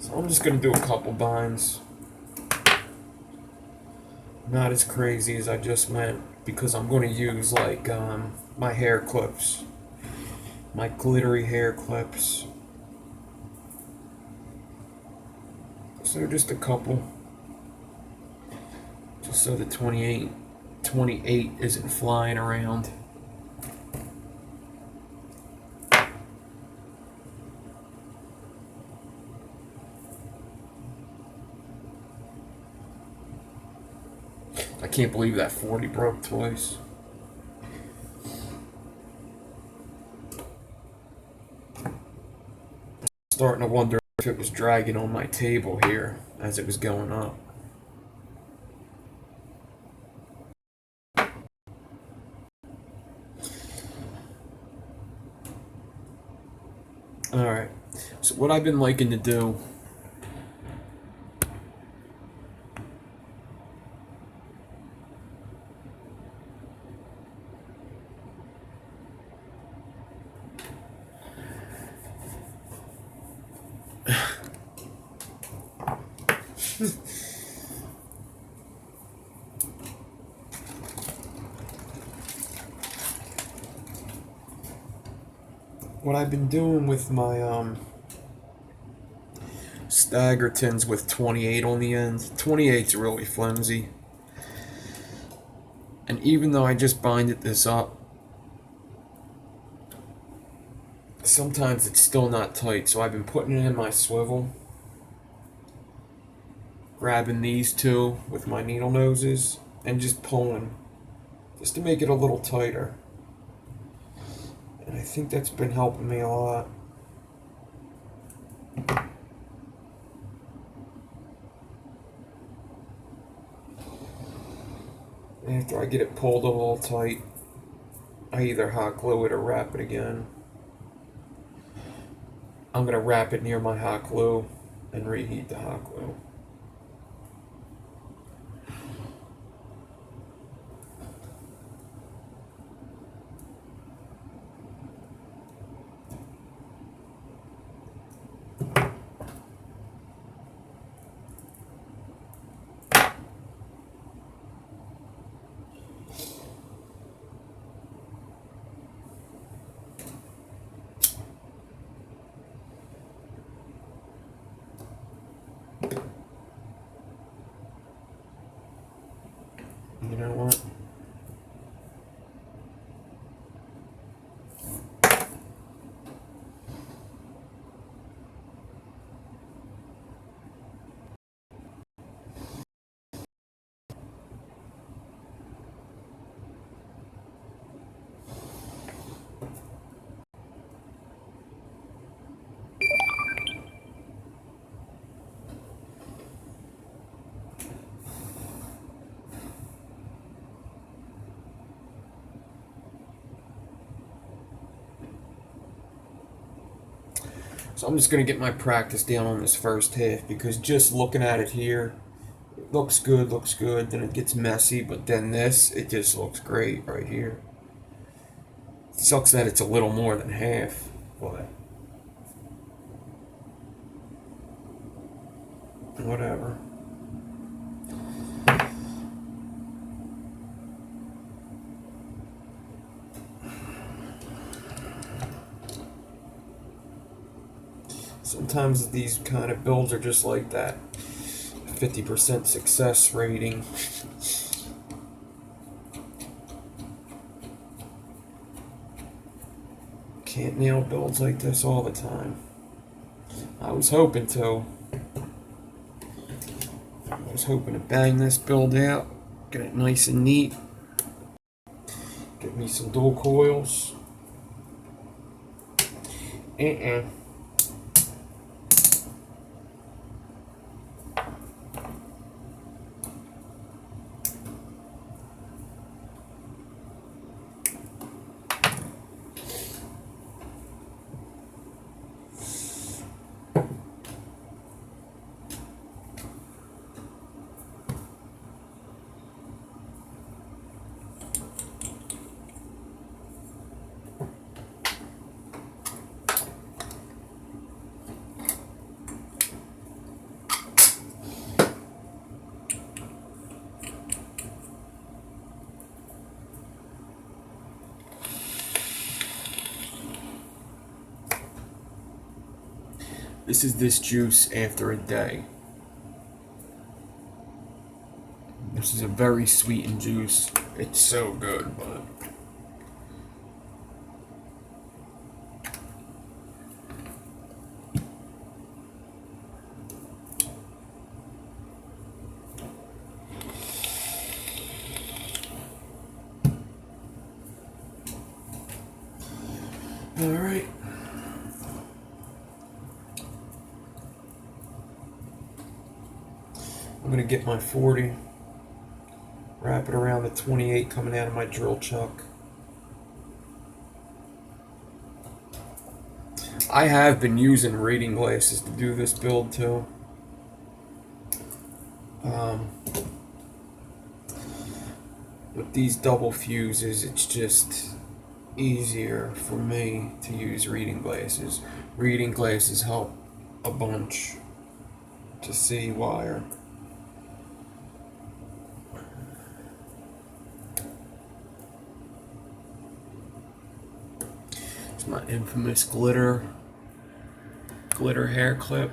So I'm just going to do a couple binds. Not as crazy as I just went, because I'm going to use like my hair clips. My glittery hair clips. So just a couple. Just so the 28 isn't flying around. I can't believe that 40 broke twice. Starting to wonder if it was dragging on my table here as it was going up. So what I've been liking to do, what I've been doing with my Staggertons with 28 on the end. 28's really flimsy. And even though I just binded this up, sometimes it's still not tight. So I've been putting it in my swivel, grabbing these two with my needle noses, and just pulling, just to make it a little tighter. And I think that's been helping me a lot. After I get it pulled a little tight, I either hot glue it or wrap it again. I'm going to wrap it near my hot glue and reheat the hot glue. You know what? So I'm just going to get my practice down on this first half, because just looking at it here, it looks good, then it gets messy, but then this, it just looks great right here. It sucks that it's a little more than half, but whatever. Sometimes these kind of builds are just like that. 50% success rating. Can't nail builds like this all the time. I was hoping to. I was hoping to bang this build out, get it nice and neat, get me some dual coils. This is this juice after a day. This is a very sweetened juice. It's so good, but all right. I'm going to get my 40, wrap it around the 28 coming out of my drill chuck. I have been using reading glasses to do this build too. With these double fuses, it's just easier for me to use reading glasses. Reading glasses help a bunch to see wire. It's my infamous glitter hair clip.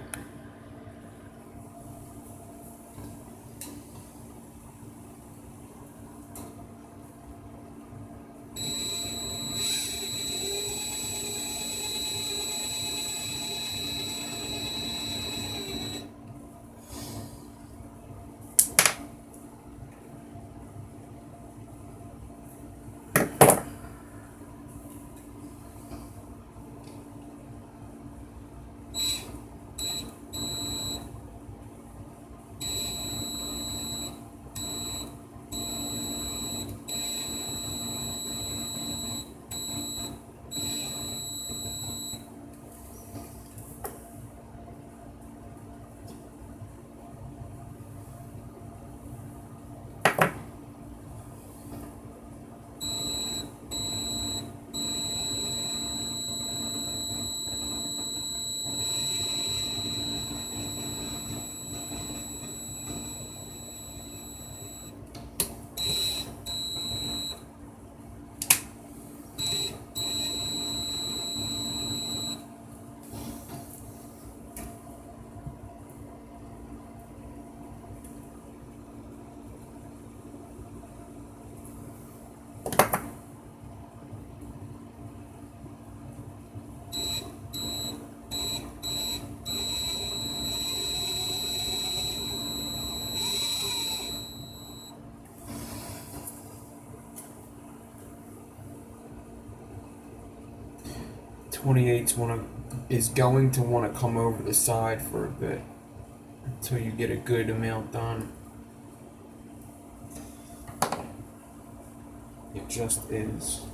Is going to want to come over the side for a bit until you get a good amount done. It just is.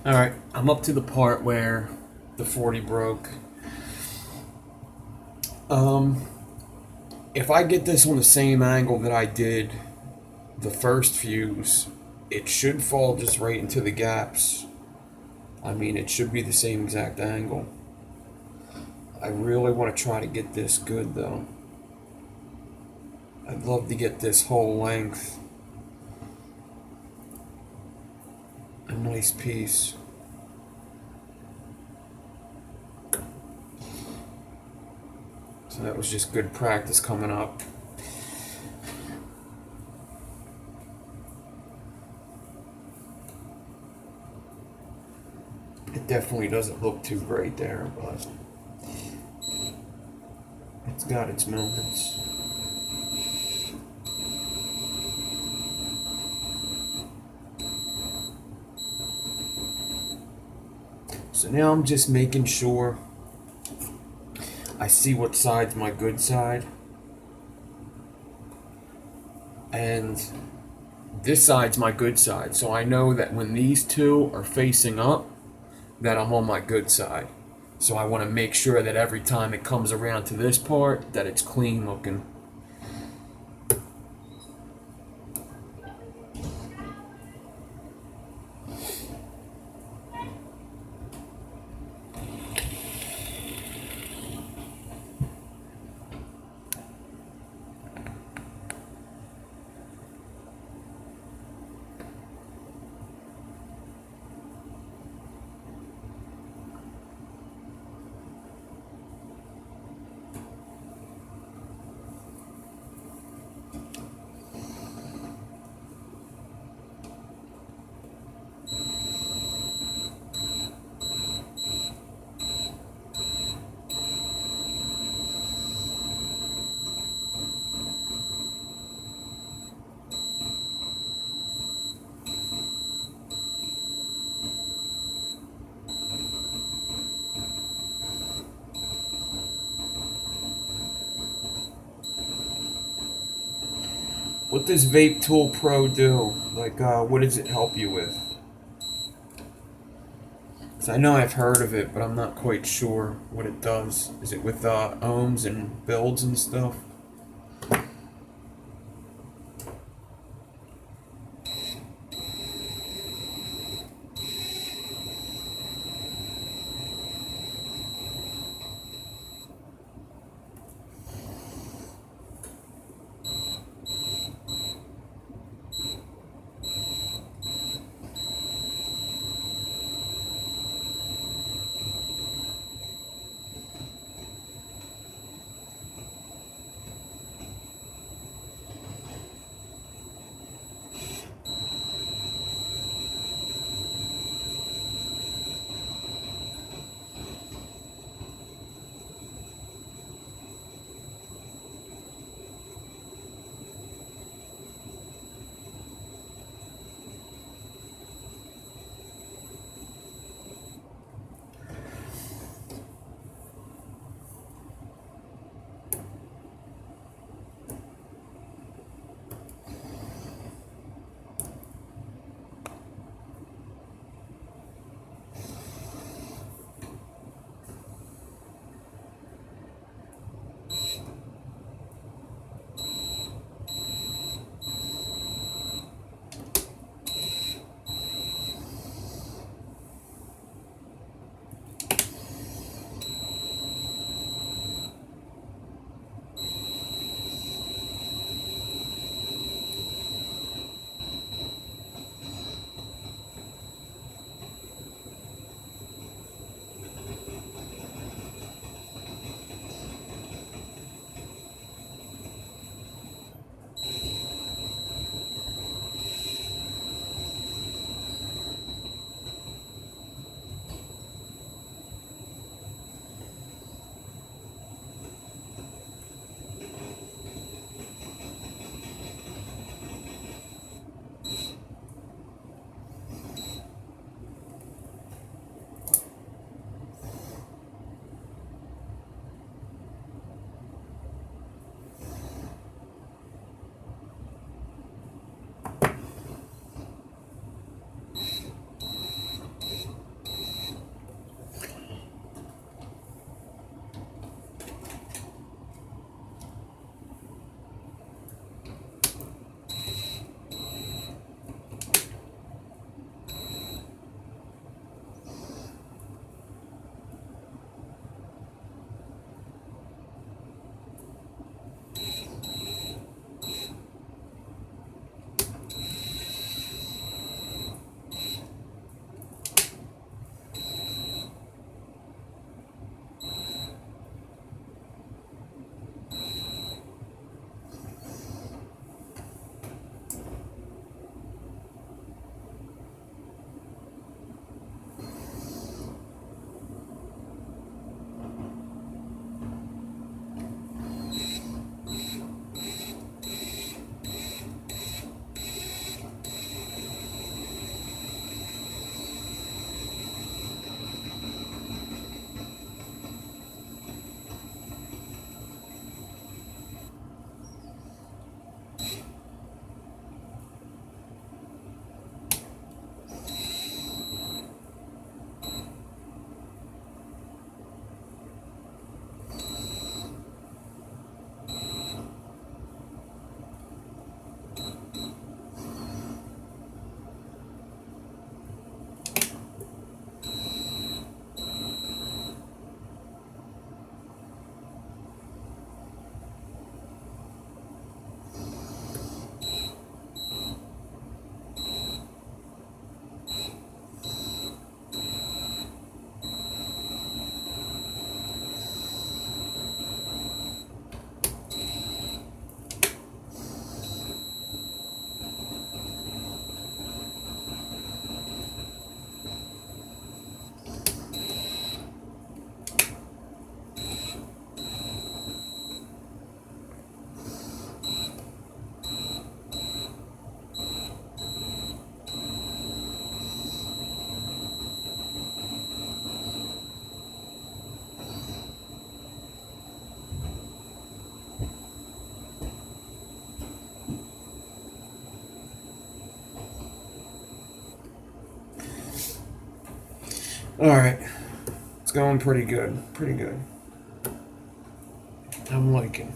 Alright, I'm up to the part where the 40 broke. If I get this on the same angle that I did the first fuse, it should fall just right into the gaps. I mean, it should be the same exact angle. I really want to try to get this good though. I'd love to get this whole length a nice piece. So that was just good practice coming up. It definitely doesn't look too great there, but it's got its moments. So now I'm just making sure I see what side's my good side. And this side's my good side. So I know that when these two are facing up, that I'm on my good side. So I want to make sure that every time it comes around to this part, that it's clean looking. What does Vape Tool Pro do? Like, what does it help you with? Because I know I've heard of it, but I'm not quite sure what it does. Is it with ohms and builds and stuff? Alright. It's going pretty good. Pretty good. I'm liking.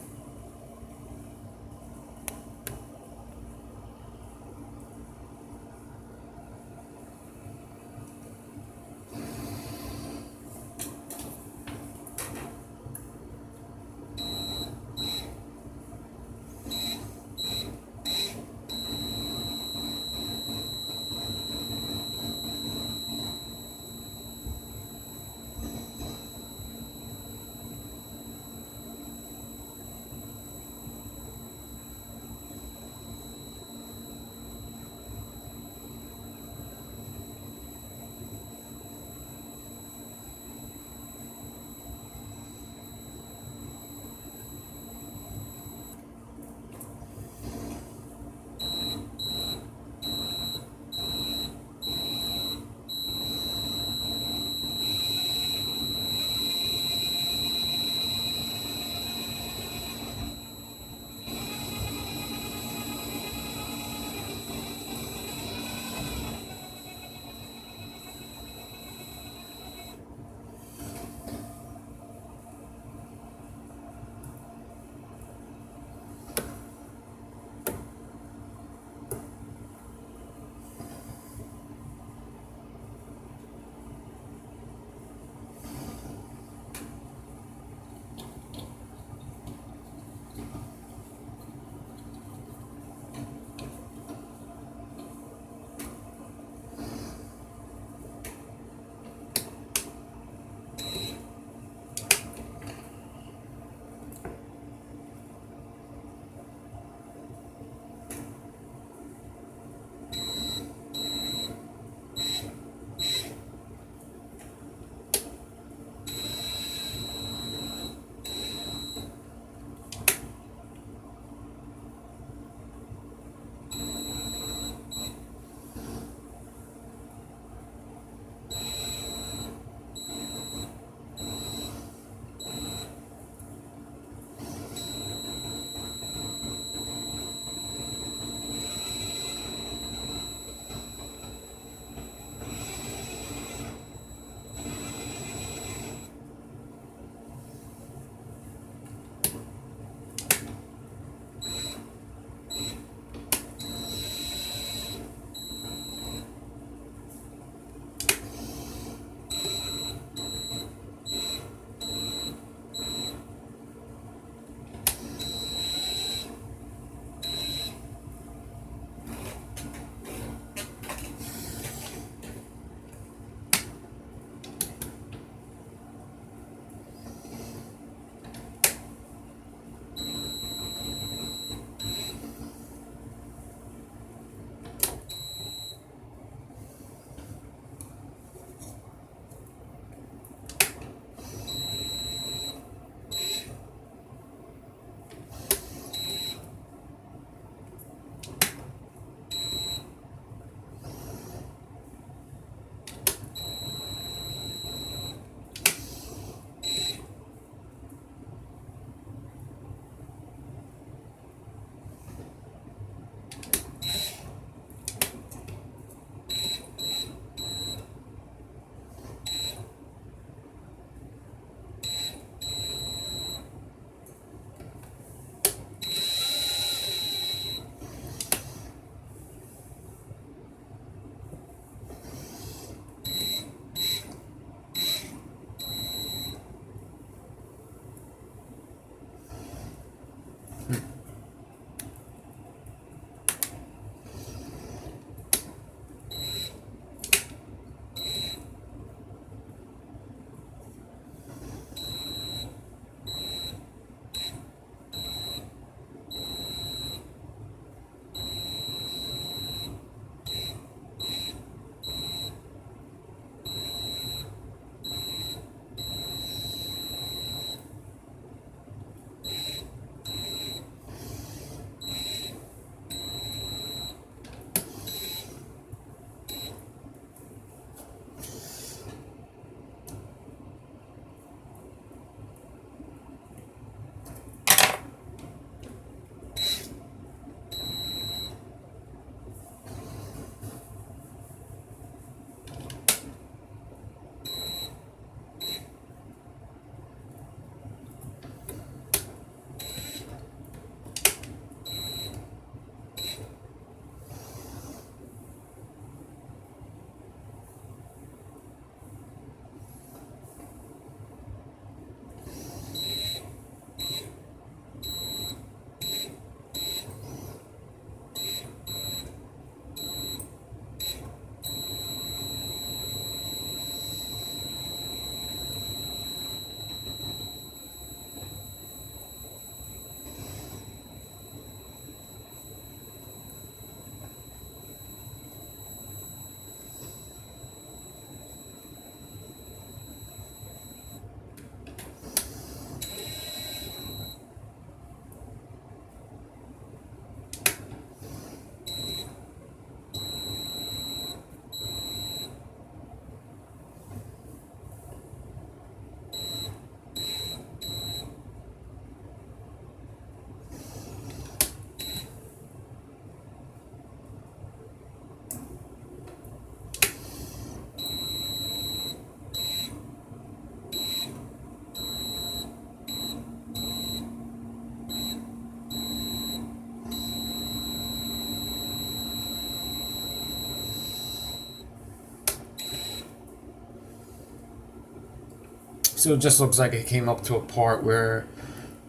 So it just looks like it came up to a part where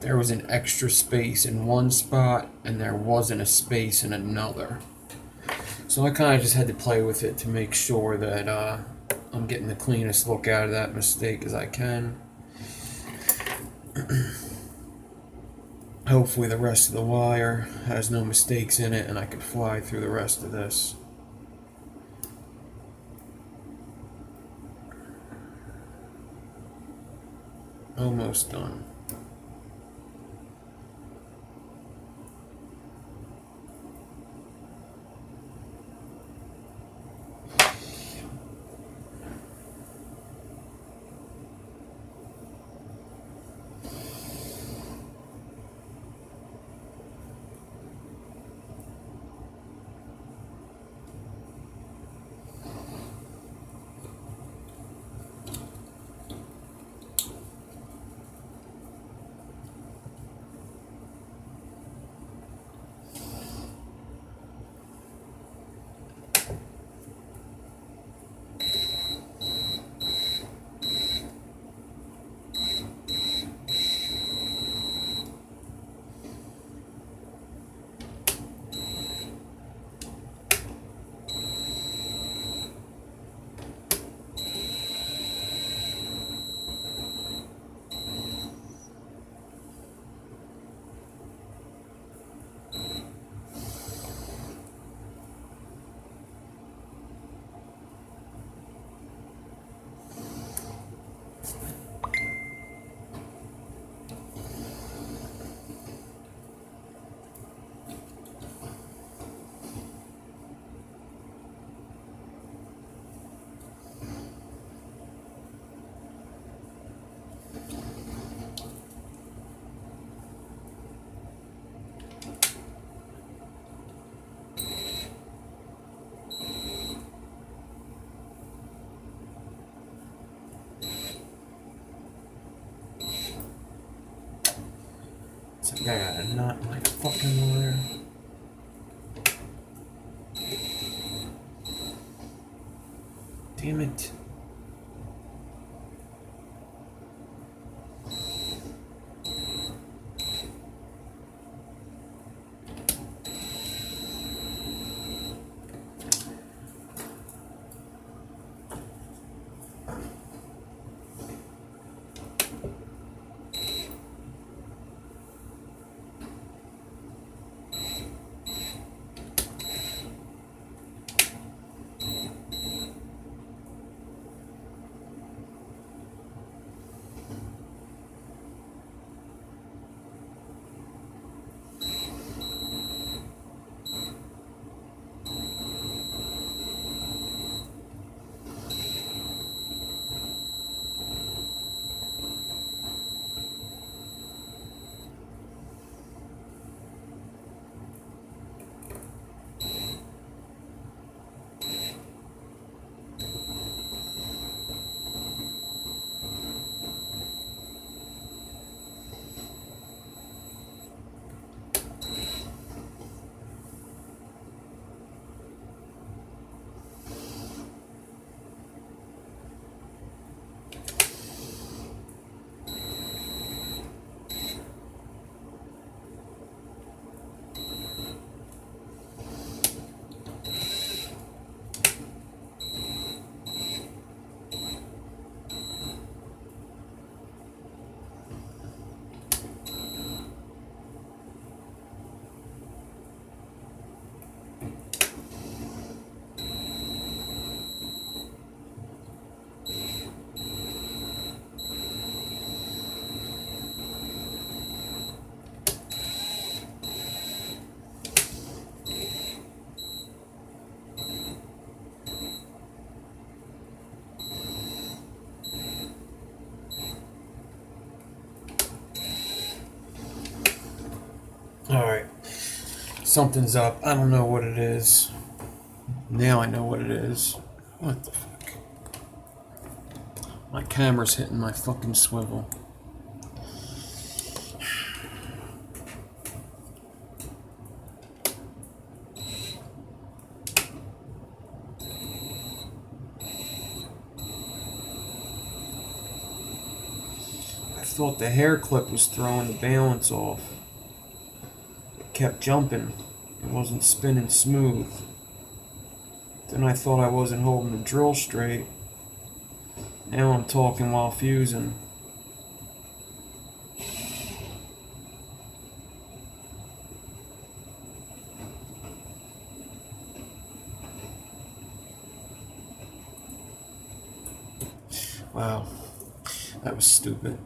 there was an extra space in one spot and there wasn't a space in another. So I kind of just had to play with it to make sure that I'm getting the cleanest look out of that mistake as I can. Hopefully the rest of the wire has no mistakes in it and I can fly through the rest of this. Almost done. I got a knot in my fucking wire. Damn it. Alright. Something's up. I don't know what it is. Now I know what it is. What the fuck? My camera's hitting my fucking swivel. thought the hair clip was throwing the balance off. It kept jumping. It wasn't spinning smooth. Then I thought I wasn't holding the drill straight. Now I'm talking while fusing. Wow, that was stupid.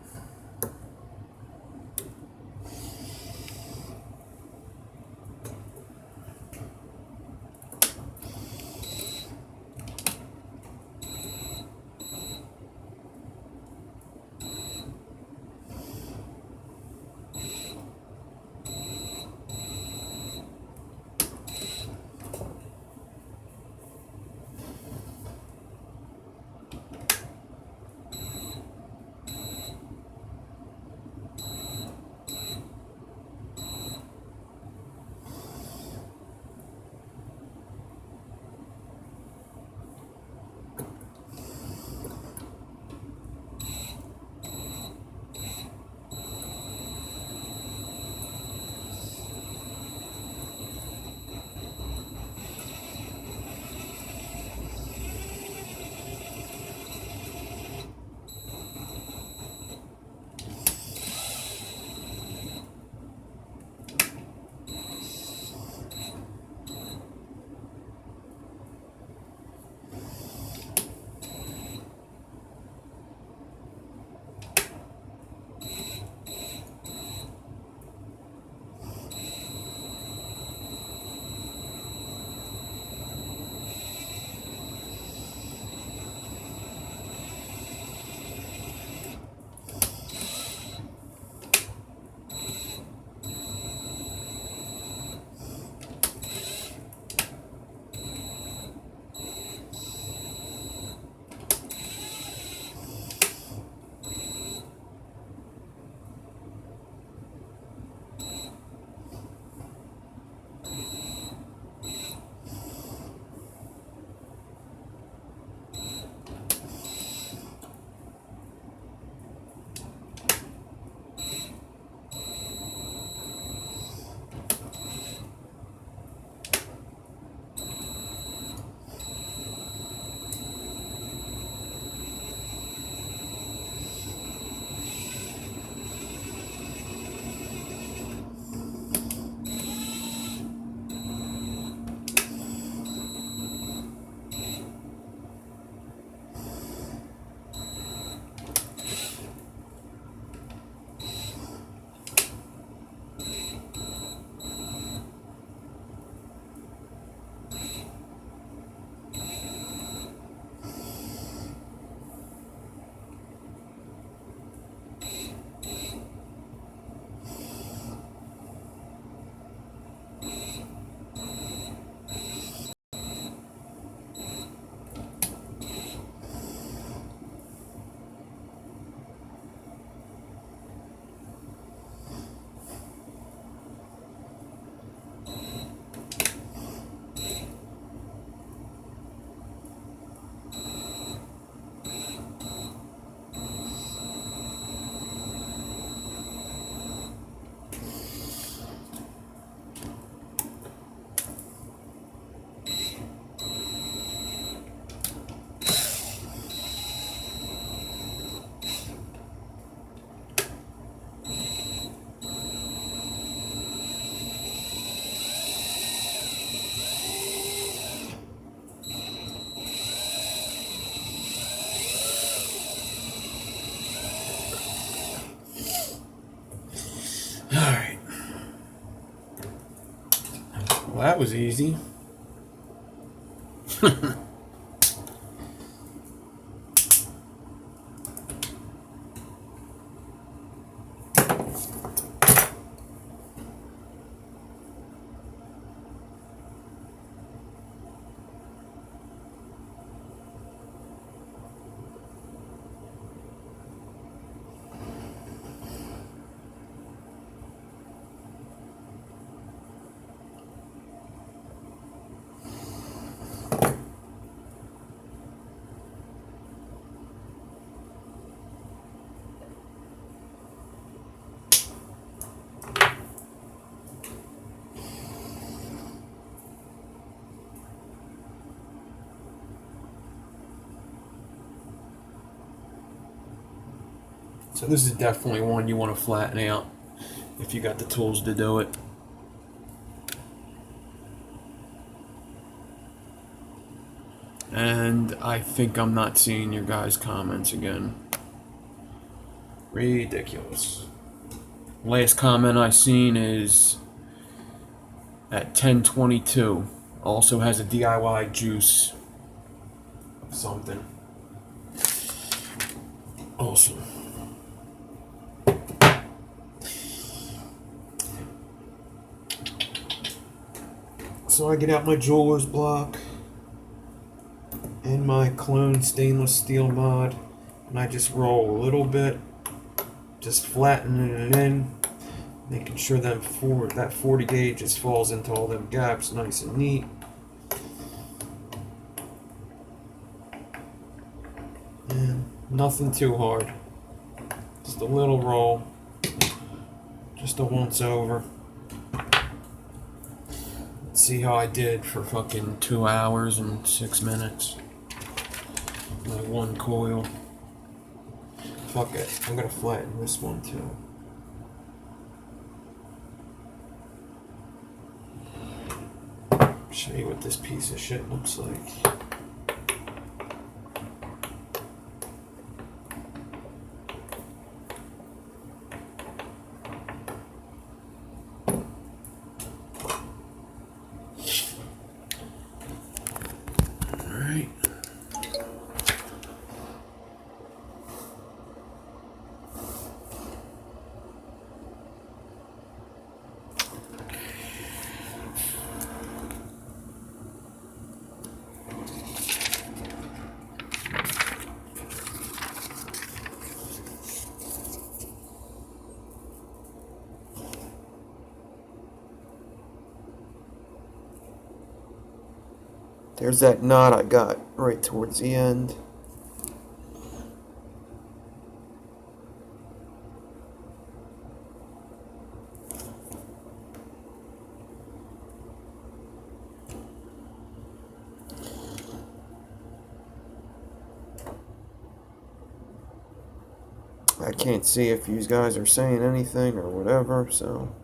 Alright. Well, that was easy. So this is definitely one you want to flatten out if you got the tools to do it. And I think I'm not seeing your guys' comments again. Ridiculous. Last comment I seen is at 10:22. Also has a DIY juice of something. Awesome. So I get out my jeweler's block and my clone stainless steel mod, and I just roll a little bit, just flattening it in, making sure that 40 gauge just falls into all them gaps nice and neat. And nothing too hard, just a little roll, just a once over. Let's see how I did for fucking 2 hours and 6 minutes. My one coil. Fuck it, I'm gonna flatten this one too. Show you what this piece of shit looks like. Alright. There's that knot I got right towards the end. I can't see if you guys are saying anything or whatever, so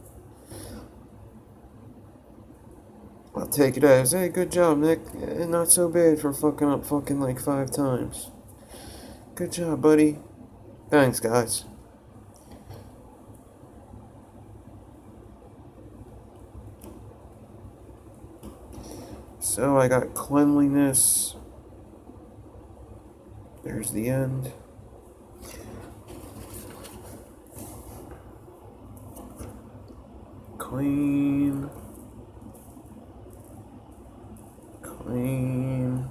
I'll take it as, hey, good job, Nick. Not so bad for fucking up like 5 times. Good job, buddy. Thanks, guys. So I got cleanliness. There's the end. Clean. Clean.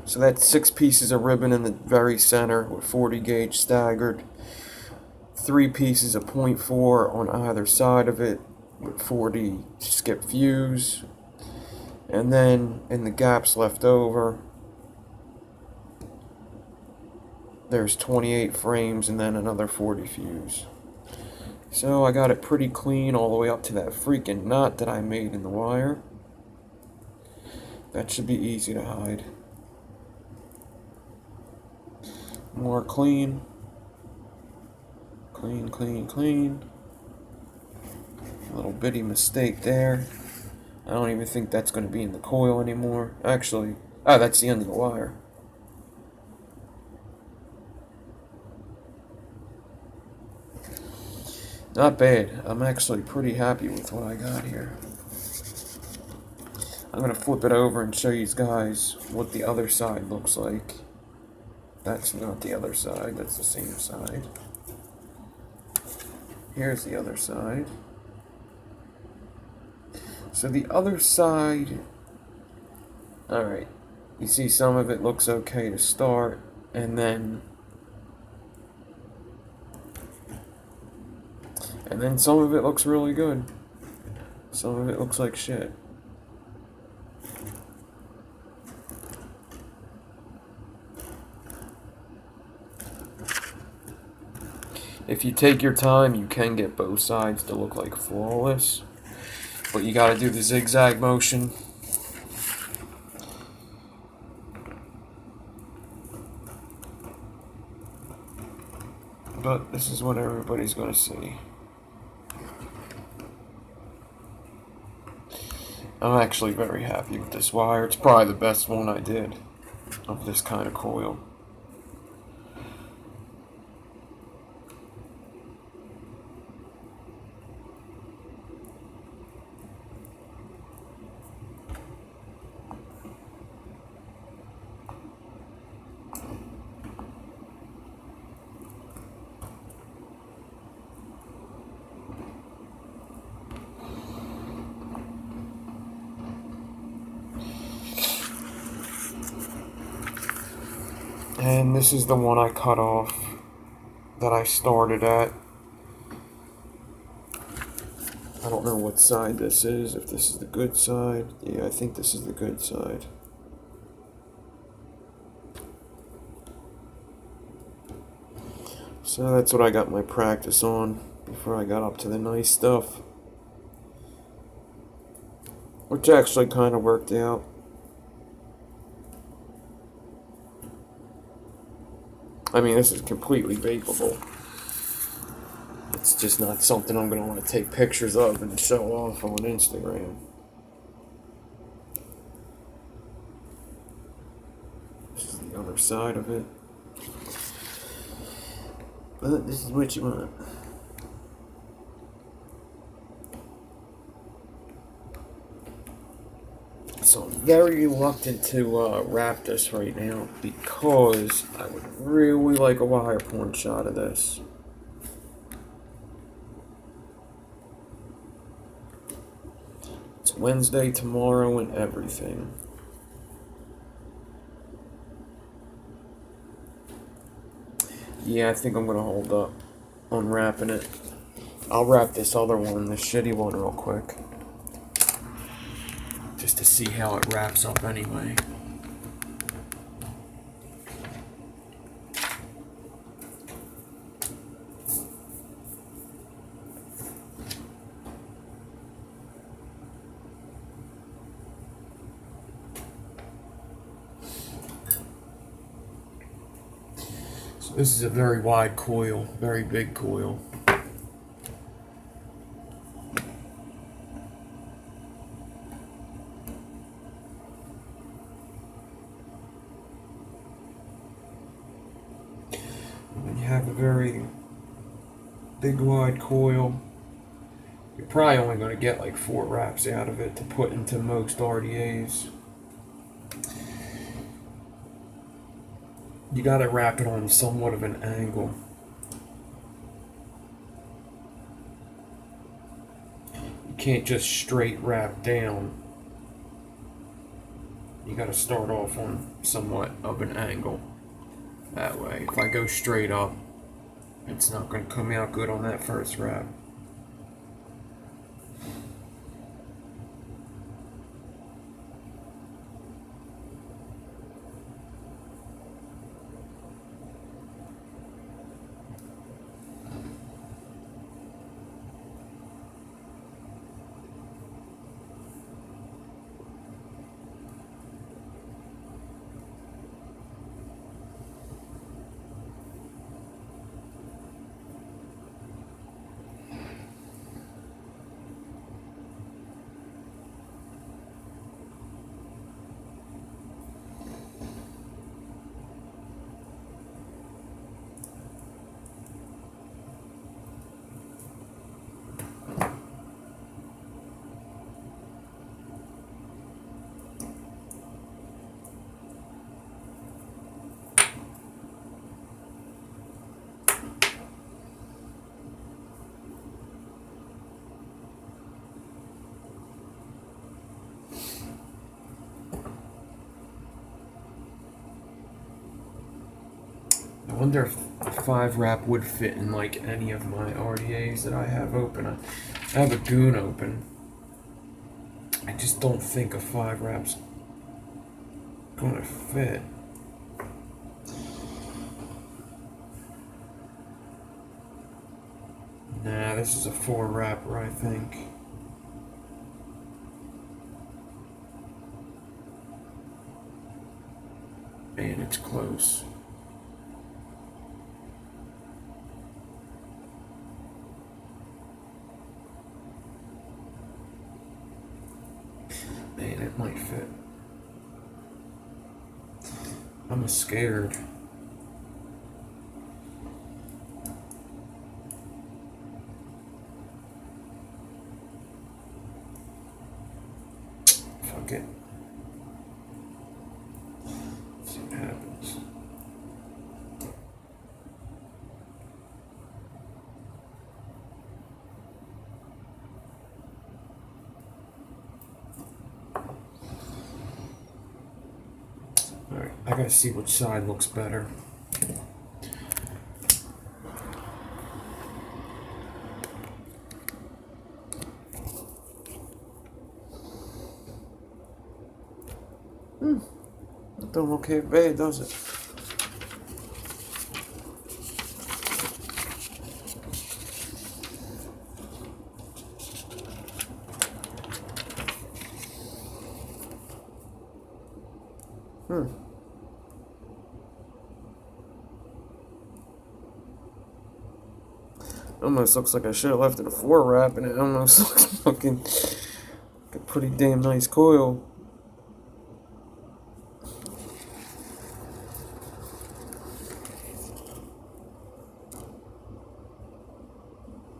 So that's 6 pieces of ribbon in the very center with 40 gauge staggered. 3 pieces of 0.4 on either side of it with 40 skip fuse. And then in the gaps left over, there's 28 frames and then another 40 fuse. So I got it pretty clean all the way up to that freaking knot that I made in the wire. That should be easy to hide. More clean. Clean, clean, clean. A little bitty mistake there. I don't even think that's going to be in the coil anymore. Actually, that's the end of the wire. Not bad. I'm actually pretty happy with what I got here. I'm going to flip it over and show you guys what the other side looks like. That's not the other side, that's the same side. Here's the other side. So the other side, alright, you see some of it looks okay to start, and then some of it looks really good. Some of it looks like shit. If you take your time, you can get both sides to look like flawless. But you gotta do the zigzag motion. But this is what everybody's going to see. I'm actually very happy with this wire. It's probably the best one I did of this kind of coil. And this is the one I cut off that I started at. I don't know what side this is, if this is the good side. Yeah, I think this is the good side. So that's what I got my practice on before I got up to the nice stuff. Which actually kind of worked out. I mean, this is completely bakeable. It's just not something I'm going to want to take pictures of and show off on Instagram. This is the other side of it. But this is what you want. So I'm very reluctant to wrap this right now because I would really like a wire porn shot of this. It's Wednesday tomorrow and everything. Yeah, I think I'm going to hold up on wrapping it. I'll wrap this other one, this shitty one, real quick. Just to see how it wraps up anyway. So this is a very wide coil, very big coil. When you have a very big wide coil, you're probably only going to get like 4 wraps out of it to put into most RDAs. You got to wrap it on somewhat of an angle. You can't just straight wrap down. You got to start off on somewhat of an angle. That way, if I go straight up, it's not going to come out good on that first wrap. I wonder if a 5 wrap would fit in like any of my RDAs that I have open. I have a goon open. I just don't think a 5 wrap's gonna fit. Nah, this is a 4 wrapper, I think. Man, it's close. That might fit. I'm scared. Fuck it. See what happens. Alright, I gotta see which side looks better. Don't look half bad, does it? Almost looks like I should have left it a 4 wrap, and it almost looks fucking like a pretty damn nice coil.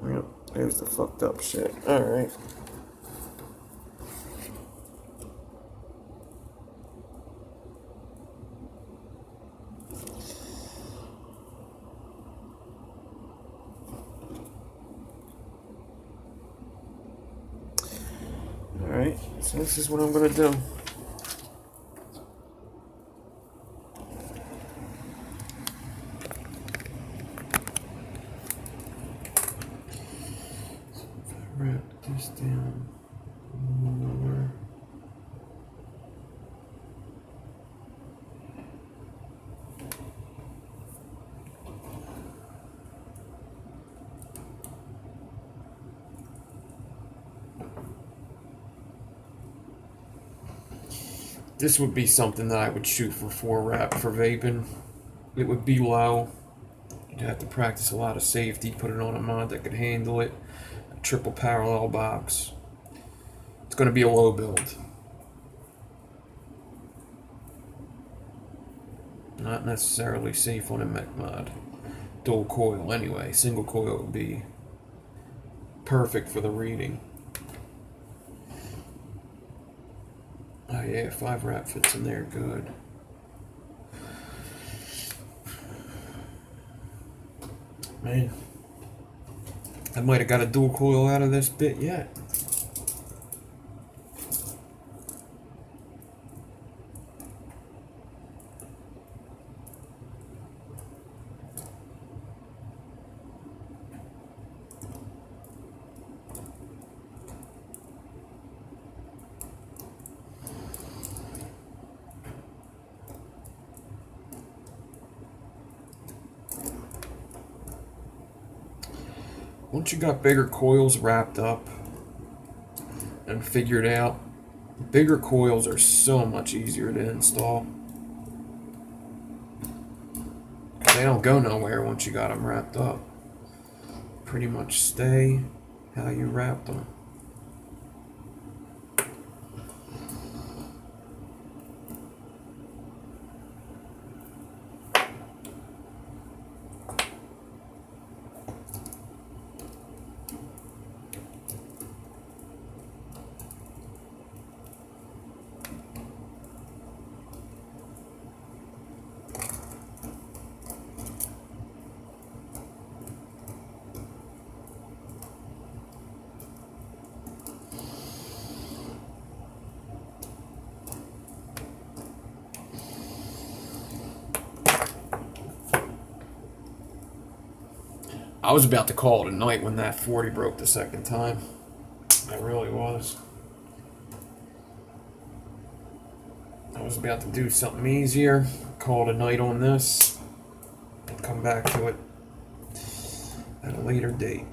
Yep, there's the fucked up shit. Alright. Alright, so this is what I'm gonna do. Wrap this down more. This would be something that I would shoot for 4 wrap for vaping. It would be low. You'd have to practice a lot of safety, put it on a mod that could handle it. A triple parallel box. It's going to be a low build. Not necessarily safe on a mech mod. Dual coil anyway. Single coil would be perfect for the reading. Oh yeah, 5 wrap fits in there good. Man, I might have got a dual coil out of this bit yet. Once you got bigger coils wrapped up and figured out, bigger coils are so much easier to install. They don't go nowhere once you got them wrapped up. Pretty much stay how you wrapped them. I was about to call it a night when that 40 broke the second time. I really was. I was about to do something easier, call it a night on this, and come back to it at a later date.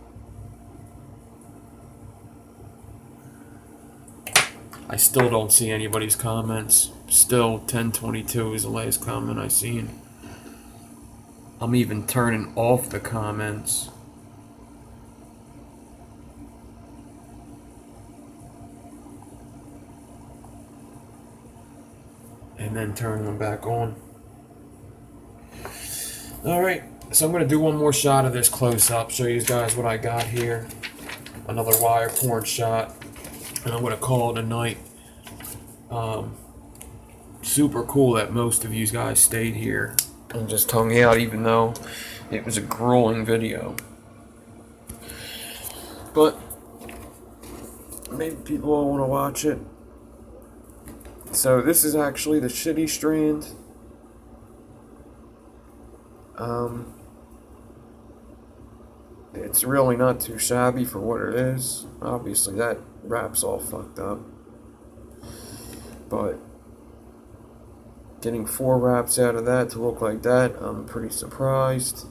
I still don't see anybody's comments. Still 1022 is the last comment I seen. I'm even turning off the comments. and then turn them back on. Alright, so I'm going to do one more shot of this close-up, show you guys what I got here. Another wire porn shot, and I'm going to call it a night. Super cool that most of you guys stayed here and just hung out, even though it was a grueling video. But maybe people all want to watch it. So this is actually the shitty strand. It's really not too shabby for what it is. Obviously that wrap's all fucked up, but getting 4 wraps out of that to look like that, I'm pretty surprised.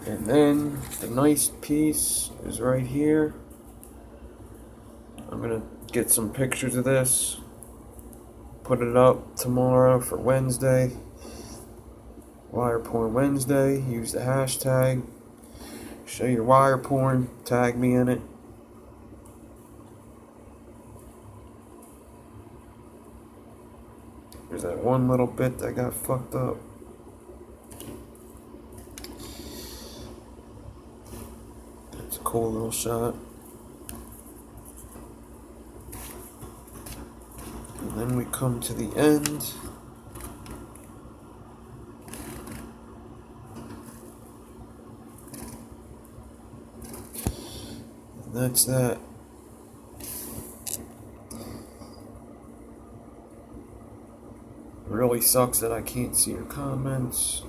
And then the nice piece is right here. I'm gonna get some pictures of this, put it up tomorrow for Wednesday, wire porn Wednesday. Use the hashtag, show your wire porn, tag me in it. There's that one little bit that got fucked up. That's a cool little shot. And then we come to the end. And that's that. It really sucks that I can't see your comments.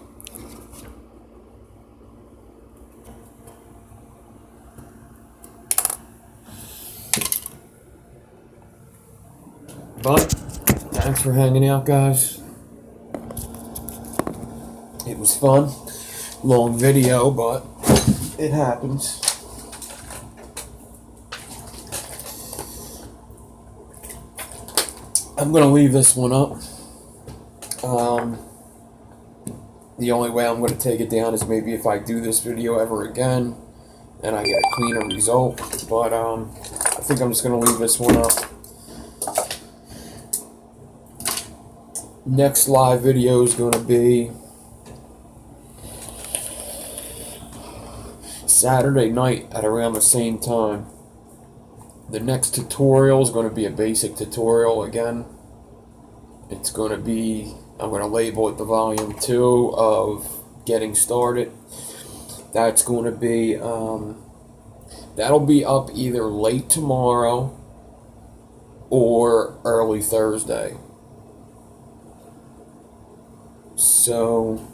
But thanks for hanging out, guys. It was fun. Long video, but it happens. I'm gonna leave this one up. The only way I'm gonna take it down is maybe if I do this video ever again and I get a cleaner result. But I think I'm just gonna leave this one up. Next live video is going to be Saturday night at around the same time. The next tutorial is going to be a basic tutorial again. It's going to be, I'm going to label it the volume 2 of getting started. That's going to be, that'll be up either late tomorrow or early Thursday. So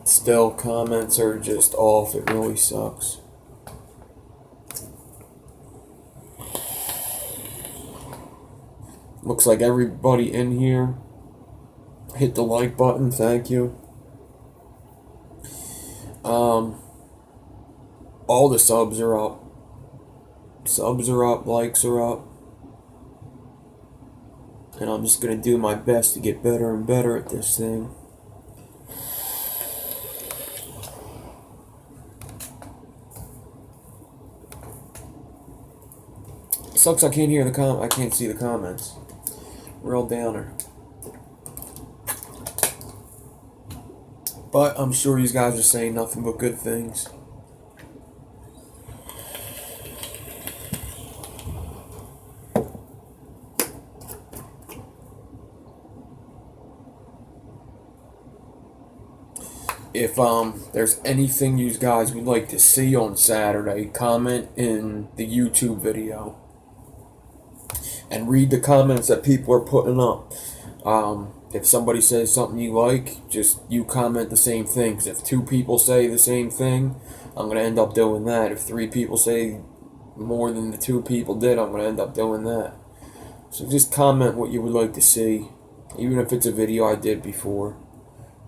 still, comments are just off. It really sucks. Looks like everybody in here hit the like button. Thank you. All the subs are up. Subs are up, likes are up. And I'm just going to do my best to get better and better at this thing. It sucks I can't hear the I can't see the comments. Real downer. But I'm sure you guys are saying nothing but good things. If there's anything you guys would like to see on Saturday, comment in the YouTube video. And read the comments that people are putting up. If somebody says something you like, just you comment the same thing. Because if 2 people say the same thing, I'm going to end up doing that. If 3 people say more than the 2 people did, I'm going to end up doing that. So just comment what you would like to see. Even if it's a video I did before.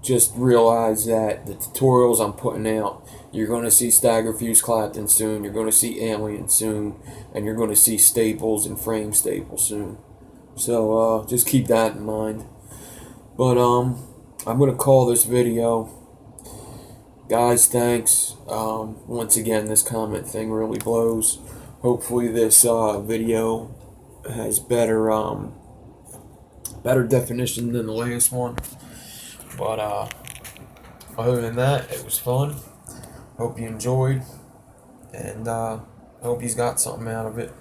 Just realize that the tutorials I'm putting out, you're going to see Stagger Fuse Clapton soon, you're going to see Alien soon, and you're going to see Staples and Frame Staples soon. So just keep that in mind. But I'm gonna call this video. Guys, thanks. Once again, this comment thing really blows. Hopefully this video has better definition than the last one. But other than that, it was fun. Hope you enjoyed, and I hope you got something out of it.